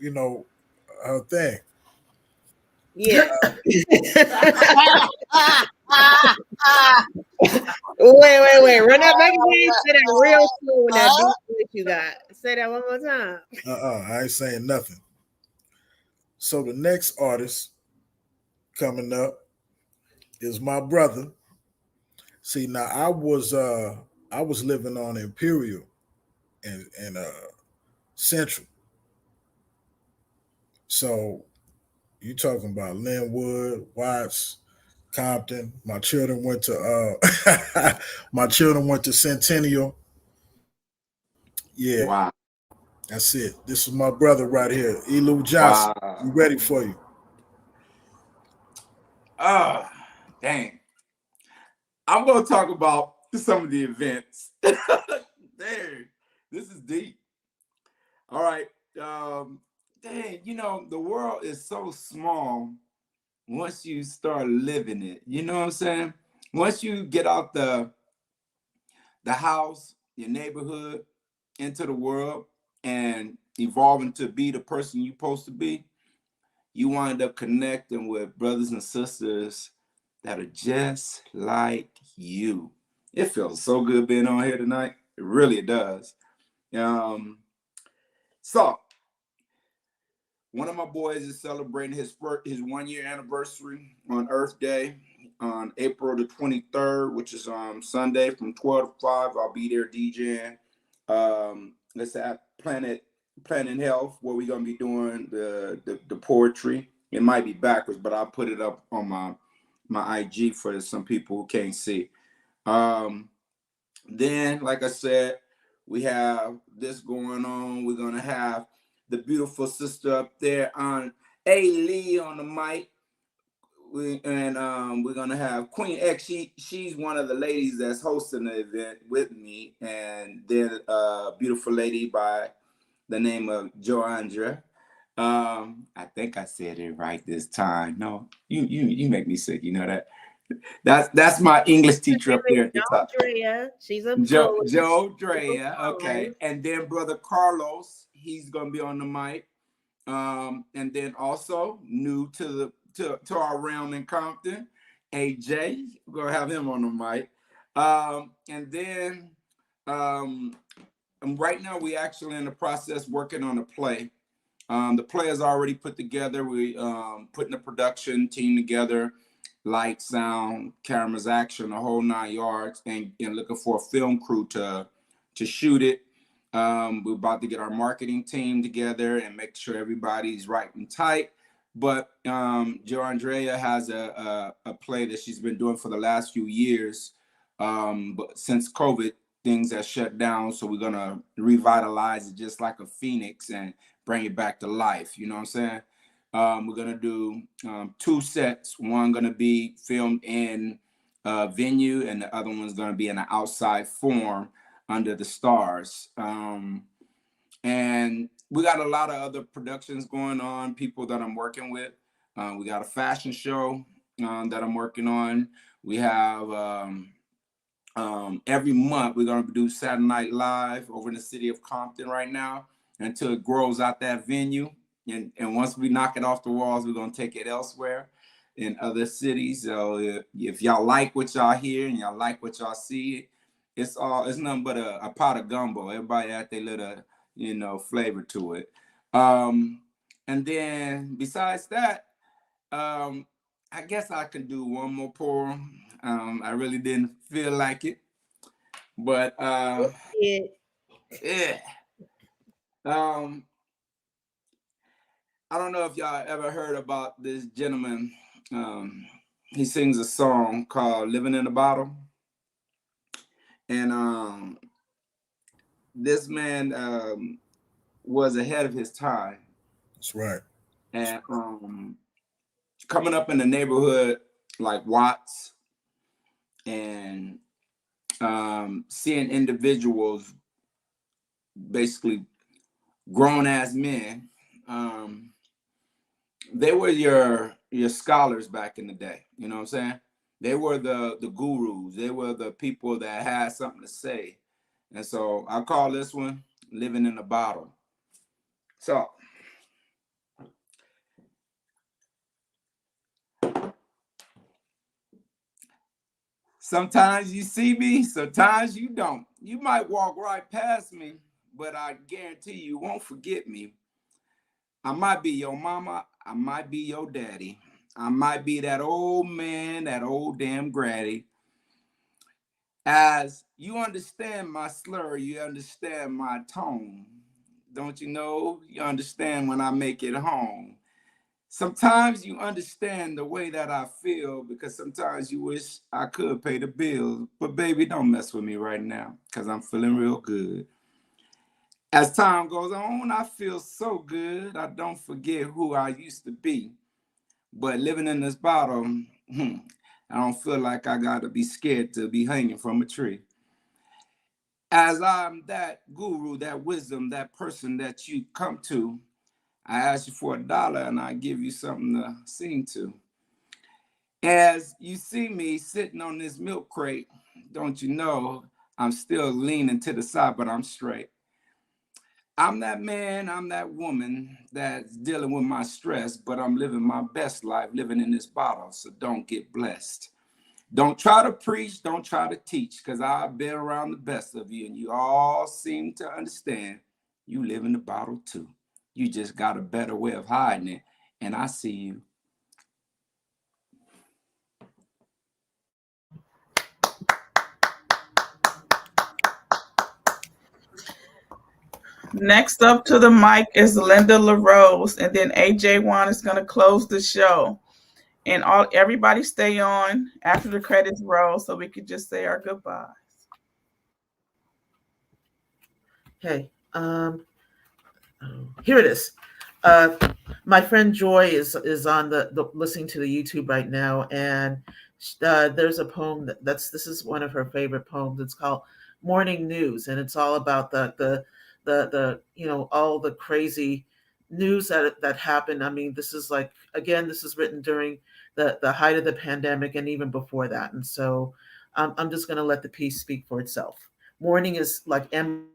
her thing. Yeah. Wait. Run that back again. Say that real slow with that deep voice you got. Say that one more time. I ain't saying nothing. So the next artist coming up is my brother. See, now I was living on Imperial and Central. So you talking about Linwood, Watts, Compton. My children went to Centennial. Yeah, Wow. that's it. This is my brother right here, Elu Johnson. Wow. We ready for you. Dang. I'm gonna talk about some of the events. Dang, this is deep. All right. Dang, the world is so small once you start living it. You know what I'm saying? Once you get out the house, your neighborhood, into the world and evolving to be the person you're supposed to be, you wind up connecting with brothers and sisters that are just like you. It feels so good being on here tonight. It really does. So one of my boys is celebrating his 1-year anniversary on Earth Day on April the 23rd, which is Sunday from 12 to 5. I'll be there DJing. Let's at Planet Health, where we're gonna be doing the poetry. It might be backwards, but I'll put it up on my IG for some people who can't see. Then, like I said, we have this going on. We're gonna have the beautiful sister up there on A. Lee on the mic. We're gonna have Queen X. She's one of the ladies that's hosting the event with me, and then a beautiful lady by the name of Joandra. I think I said it right this time. No, you make me sick. You know that. That's my English teacher up there at the top. Drea. She's a Joe Drea. Okay, and then brother Carlos, he's gonna be on the mic. And then also new to our realm in Compton, AJ. We're gonna have him on the mic. And then right now we actually in the process working on a play. The play is already put together. We putting the production team together, light, sound, cameras, action, the whole 9 yards, and looking for a film crew to shoot it. We're about to get our marketing team together and make sure everybody's right and tight. But Jo Andrea has a play that she's been doing for the last few years. But since COVID, things have shut down. So we're gonna revitalize it just like a phoenix and bring it back to life. You know what I'm saying? We're gonna do 2 sets. One gonna be filmed in a venue, and the other one's gonna be in an outside form under the stars. And we got a lot of other productions going on, people that I'm working with. We got a fashion show that I'm working on. We have every month we're going to do Saturday Night Live over in the city of Compton right now until it grows out that venue. And once we knock it off the walls, we're going to take it elsewhere in other cities. So if y'all like what y'all hear and y'all like what y'all see, it's nothing but a pot of gumbo. Everybody add their little, flavor to it. And then besides that, I guess I can do one more poem. I really didn't feel like it, but yeah. I don't know if y'all ever heard about this gentleman. He sings a song called "Living in a Bottle," and this man was ahead of his time. That's right. And coming up in the neighborhood like Watts and seeing individuals, basically grown ass men, they were your scholars back in the day. You know what I'm saying? They were the gurus. They were the people that had something to say. And so I call this one "Living in a Bottle." So Sometimes you see me, sometimes you don't. You might walk right past me, but I guarantee you won't forget me. I might be your mama, I might be your daddy. I might be that old man, that old damn granny. As you understand my slur, you understand my tone. Don't you know? You understand when I make it home. Sometimes you understand the way that I feel because sometimes you wish I could pay the bills. But baby, don't mess with me right now because I'm feeling real good. As time goes on, I feel so good. I don't forget who I used to be. But living in this bottle, I don't feel like I got to be scared to be hanging from a tree. As I'm that guru, that wisdom, that person that you come to, I ask you for $1 and I give you something to sing to. As you see me sitting on this milk crate, don't you know I'm still leaning to the side, but I'm straight. I'm that man, I'm that woman that's dealing with my stress, but I'm living my best life, living in this bottle, so don't get blessed. Don't try to preach, don't try to teach, because I've been around the best of you, and you all seem to understand you live in the bottle too. You just got a better way of hiding it, and I see you. Next up to the mic is Linda LaRose, and then AJ1 is going to close the show. And everybody stay on after the credits roll so we can just say our goodbyes. Okay. Here it is. Uh, my friend Joy is on the listening to the YouTube right now, and there's a poem this is one of her favorite poems. It's called Morning News, and it's all about the all the crazy news that happened. I mean, this is like, again, this is written during the height of the pandemic and even before that, and so I'm just going to let the piece speak for itself. Morning is like MOURNING,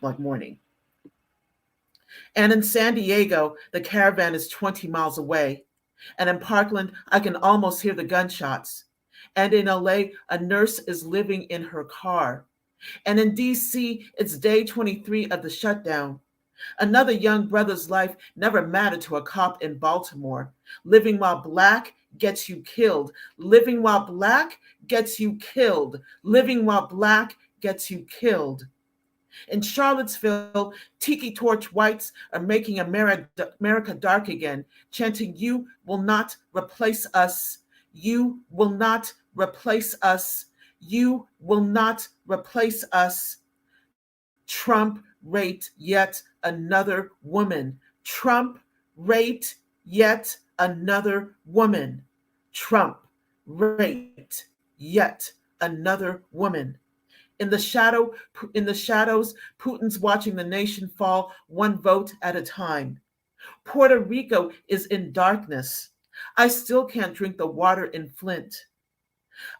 like morning. And in San Diego, the caravan is 20 miles away. And in Parkland, I can almost hear the gunshots. And in LA, a nurse is living in her car. And in DC, it's day 23 of the shutdown. Another young brother's life never mattered to a cop in Baltimore. Living while black gets you killed. Living while black gets you killed. Living while black gets you killed. In Charlottesville, tiki torch whites are making America dark again, chanting, "You will not replace us. You will not replace us. You will not replace us." Trump raped yet another woman. Trump raped yet another woman. Trump raped yet another woman. In the shadows, Putin's watching the nation fall one vote at a time. Puerto Rico is in darkness. I still can't drink the water in Flint.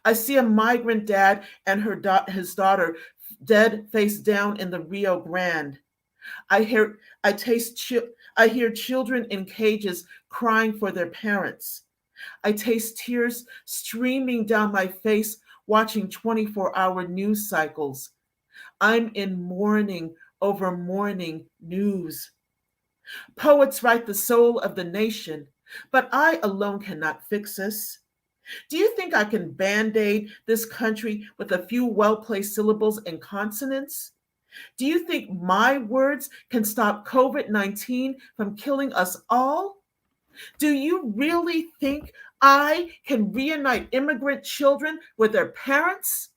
I see a migrant dad and his daughter dead face down in the Rio Grande. I hear children in cages crying for their parents. I taste tears streaming down my face watching 24-hour news cycles. I'm in mourning over morning news. Poets write the soul of the nation, but I alone cannot fix this. Do you think I can band-aid this country with a few well-placed syllables and consonants? Do you think my words can stop COVID-19 from killing us all? Do you really think I can reunite immigrant children with their parents?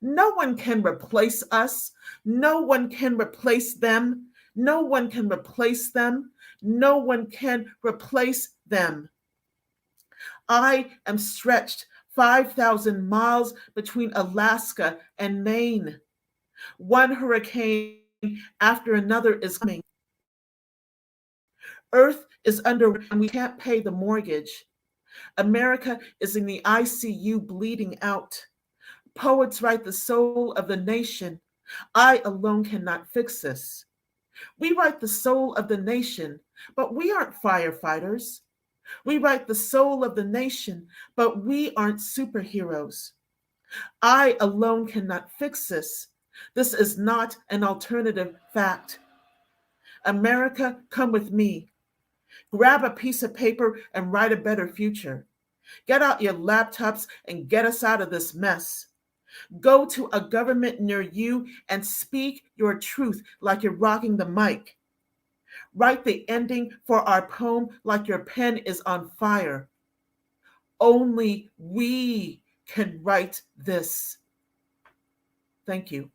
No one can replace us. No one can replace them. No one can replace them. No one can replace them. I am stretched 5,000 miles between Alaska and Maine. One hurricane after another is coming. Earth is under and we can't pay the mortgage. America is in the ICU bleeding out. Poets write the soul of the nation. I alone cannot fix this. We write the soul of the nation, but we aren't firefighters. We write the soul of the nation, but we aren't superheroes. I alone cannot fix this. This is not an alternative fact. America, come with me. Grab a piece of paper and write a better future. Get out your laptops and get us out of this mess. Go to a government near you and speak your truth like you're rocking the mic. Write the ending for our poem like your pen is on fire. Only we can write this. Thank you.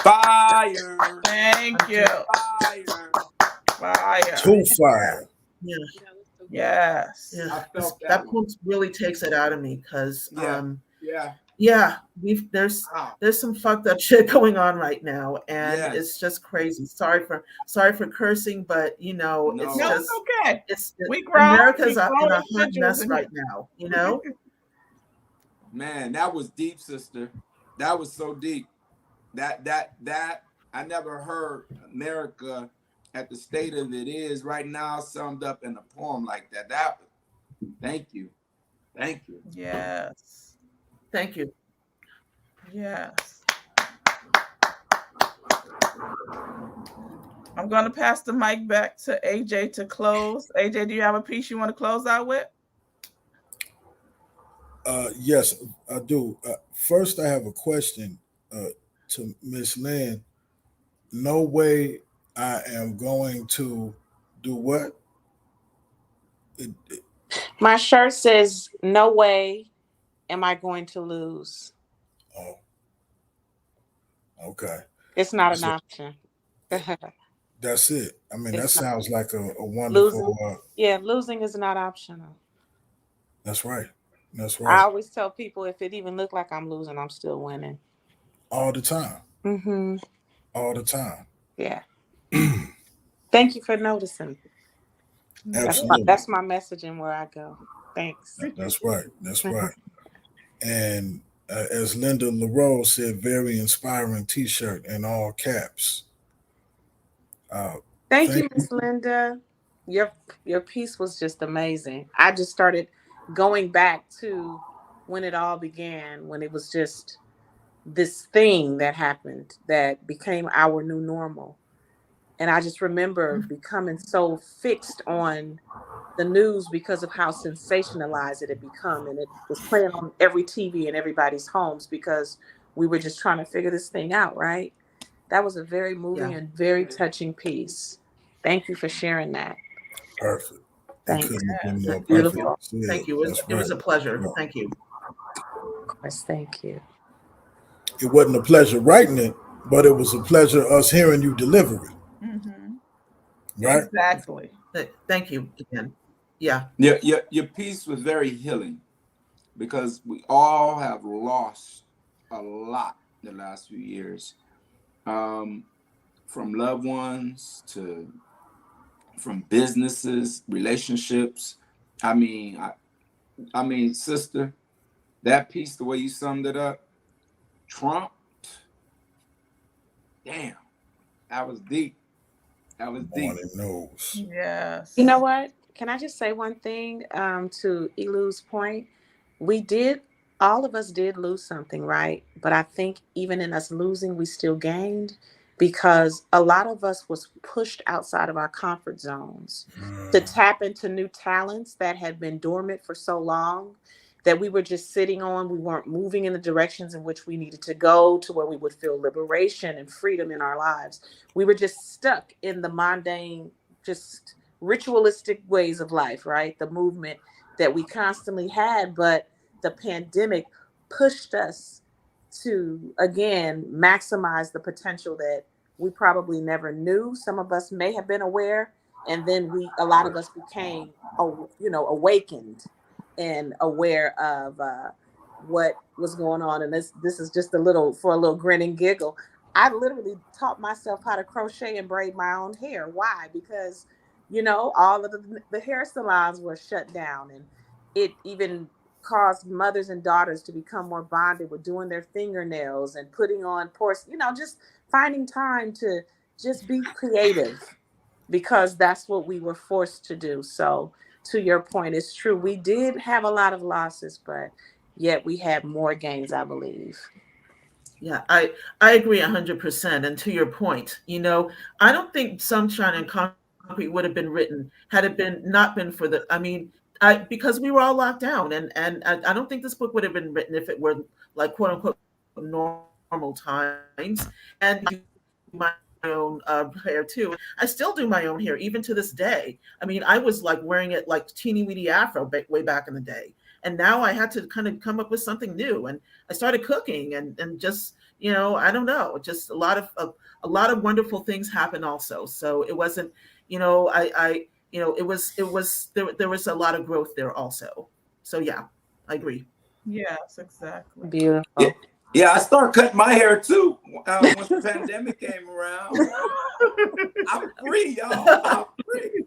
Fire. Thank you. Fire. Fire. Too fire. Yeah. Yes. Yeah, I felt that that one. poem really takes it out of me because Yeah. there's Wow. some fucked up shit going on right now, and Yes. it's just crazy. Sorry for cursing, but it's No. No, just it's okay. We grown. America's We in grown a hot individuals mess in right here. now. You know, Man, that was deep, sister. That was so deep. That I never heard America at the state of it is right now summed up in a poem like that. Thank you. Thank you. Yes. thank you. Yes. I'm going to pass the mic back to AJ to close. AJ, do you have a piece you want to close out with? Yes, I do. First, I have a question to Miss Lynn. No way I am going to do what? My shirt says, "No way am I going to lose." Oh, okay. It's not an So option. that's it. I mean, that It's not. sounds like a Losing. wonderful. Yeah, losing is not optional. That's right. That's I right. always tell people if it even look like I'm losing, I'm still winning. All the time. Mm-hmm. All the time. Yeah. Thank you for noticing. Absolutely. That's my message and where I go. Thanks. That's right. That's right. And as Linda LaRose said, very inspiring T-shirt in all caps. Thank Thank you, Miss Linda. Your piece was just amazing. I just started going back to when it all began, when it was just this thing that happened that became our new normal. And I just remember becoming so fixed on the news because of how sensationalized it had become. And it was playing on every TV in everybody's homes because we were just trying to figure this thing out, right? That was a very moving Yeah. and very touching piece. Thank you for sharing that. perfect. It Thanks. couldn't have been more Thank perfect. you. Beautiful. Yeah, Thank you. that's It was right. a pleasure. Yeah. Thank you. Of course, thank you. It wasn't a pleasure writing it, but it was a pleasure us hearing you deliver it. Mm-hmm. Right? Exactly. Thank you again. Yeah. Your piece was very healing because we all have lost a lot the last few years. From loved ones to from businesses, relationships. I mean, I mean, sister, that piece, the way you summed it up, Trump, damn, that was deep. That was deep. On the nose. Yes. You know what? Can I just say one thing to Elu's point? We did, all of us did lose something, right? But I think even in us losing, we still gained because a lot of us was pushed outside of our comfort zones to tap into new talents that had been dormant for so long that we were just sitting on. We weren't moving in the directions in which we needed to go to where we would feel liberation and freedom in our lives. We were just stuck in the mundane, just ritualistic ways of life, right? The movement that we constantly had, but the pandemic pushed us to, again, maximize the potential that we probably never knew. Some of us may have been aware, and then a lot of us became, awakened and aware of what was going on. And this is just for a little grin and giggle. I literally taught myself how to crochet and braid my own hair. Why? Because, all of the hair salons were shut down, and it even caused mothers and daughters to become more bonded with doing their fingernails and putting on just finding time to just be creative because that's what we were forced to do. So to your point, it's true. We did have a lot of losses, but yet we had more gains, I believe. Yeah, I agree 100%. And to your point, I don't think Sunshine and Concrete would have been written had it been not been for the. I mean, because we were all locked down, and I don't think this book would have been written if it were like quote unquote normal times. And my own hair too. I still do my own hair even to this day. I mean, I was like wearing it like teeny weeny afro way back in the day, and now I had to kind of come up with something new. And I started cooking, and just I don't know, just a lot of wonderful things happened also. So it wasn't, I there was a lot of growth there also. So yeah, I agree. Yes, exactly. Yeah, Beautiful. yeah. I started cutting my hair too once the pandemic came around. I'm free, y'all. I'm free.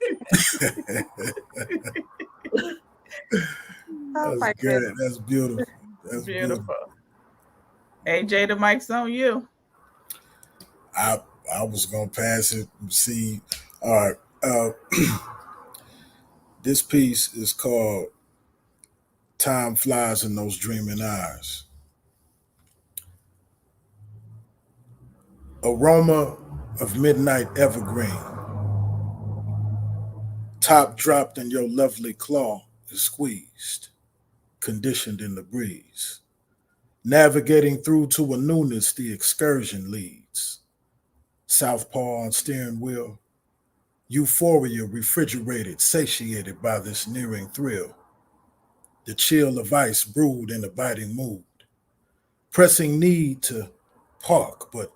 Oh That's my good. goodness. That's beautiful. That's beautiful. Beautiful. AJ, the mic's on you. I I was gonna pass it and see. All right. This piece is called "Time Flies in Those Dreaming Eyes." Aroma of midnight evergreen, top dropped and your lovely claw is squeezed, conditioned in the breeze. Navigating through to a newness the excursion leads. Southpaw on steering wheel, euphoria refrigerated, satiated by this nearing thrill. The chill of ice brewed in a biting mood. Pressing need to park, but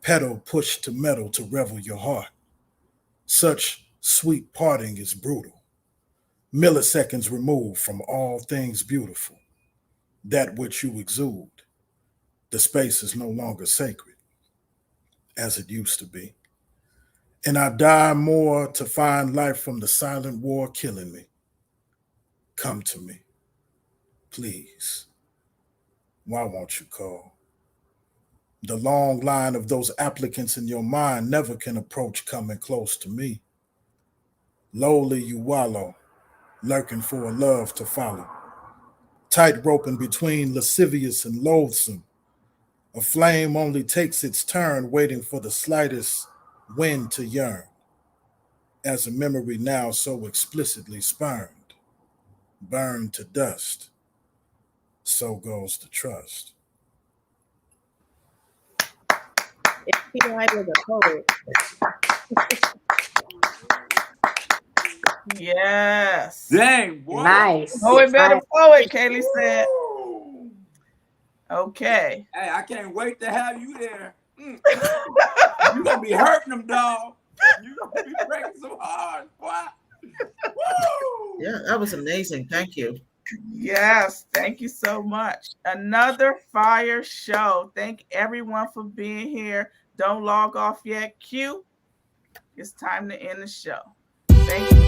pedal pushed to metal to revel your heart. Such sweet parting is brutal. Milliseconds removed from all things beautiful, that which you exude. The space is no longer sacred as it used to be. And I die more to find life from the silent war killing me. Come to me, please. Why won't you call? The long line of those applicants in your mind never can approach coming close to me. Lowly you wallow, lurking for a love to follow. Tight roping between lascivious and loathsome. A flame only takes its turn, waiting for the slightest wind to yearn. As a memory now so explicitly spurned, burned to dust, so goes the trust. P.I. was a poet. Yes. Dang, boy. Nice. Poet better Nice. poet, Kaylee said. Woo. Okay. Hey, I can't wait to have you there. You're gonna be hurting them, dog. You're gonna be breaking so hard, boy. Woo! Yeah, that was amazing. Thank you. Yes, thank you so much. Another fire show. Thank everyone for being here. Don't log off yet. Q, it's time to end the show. Thank you.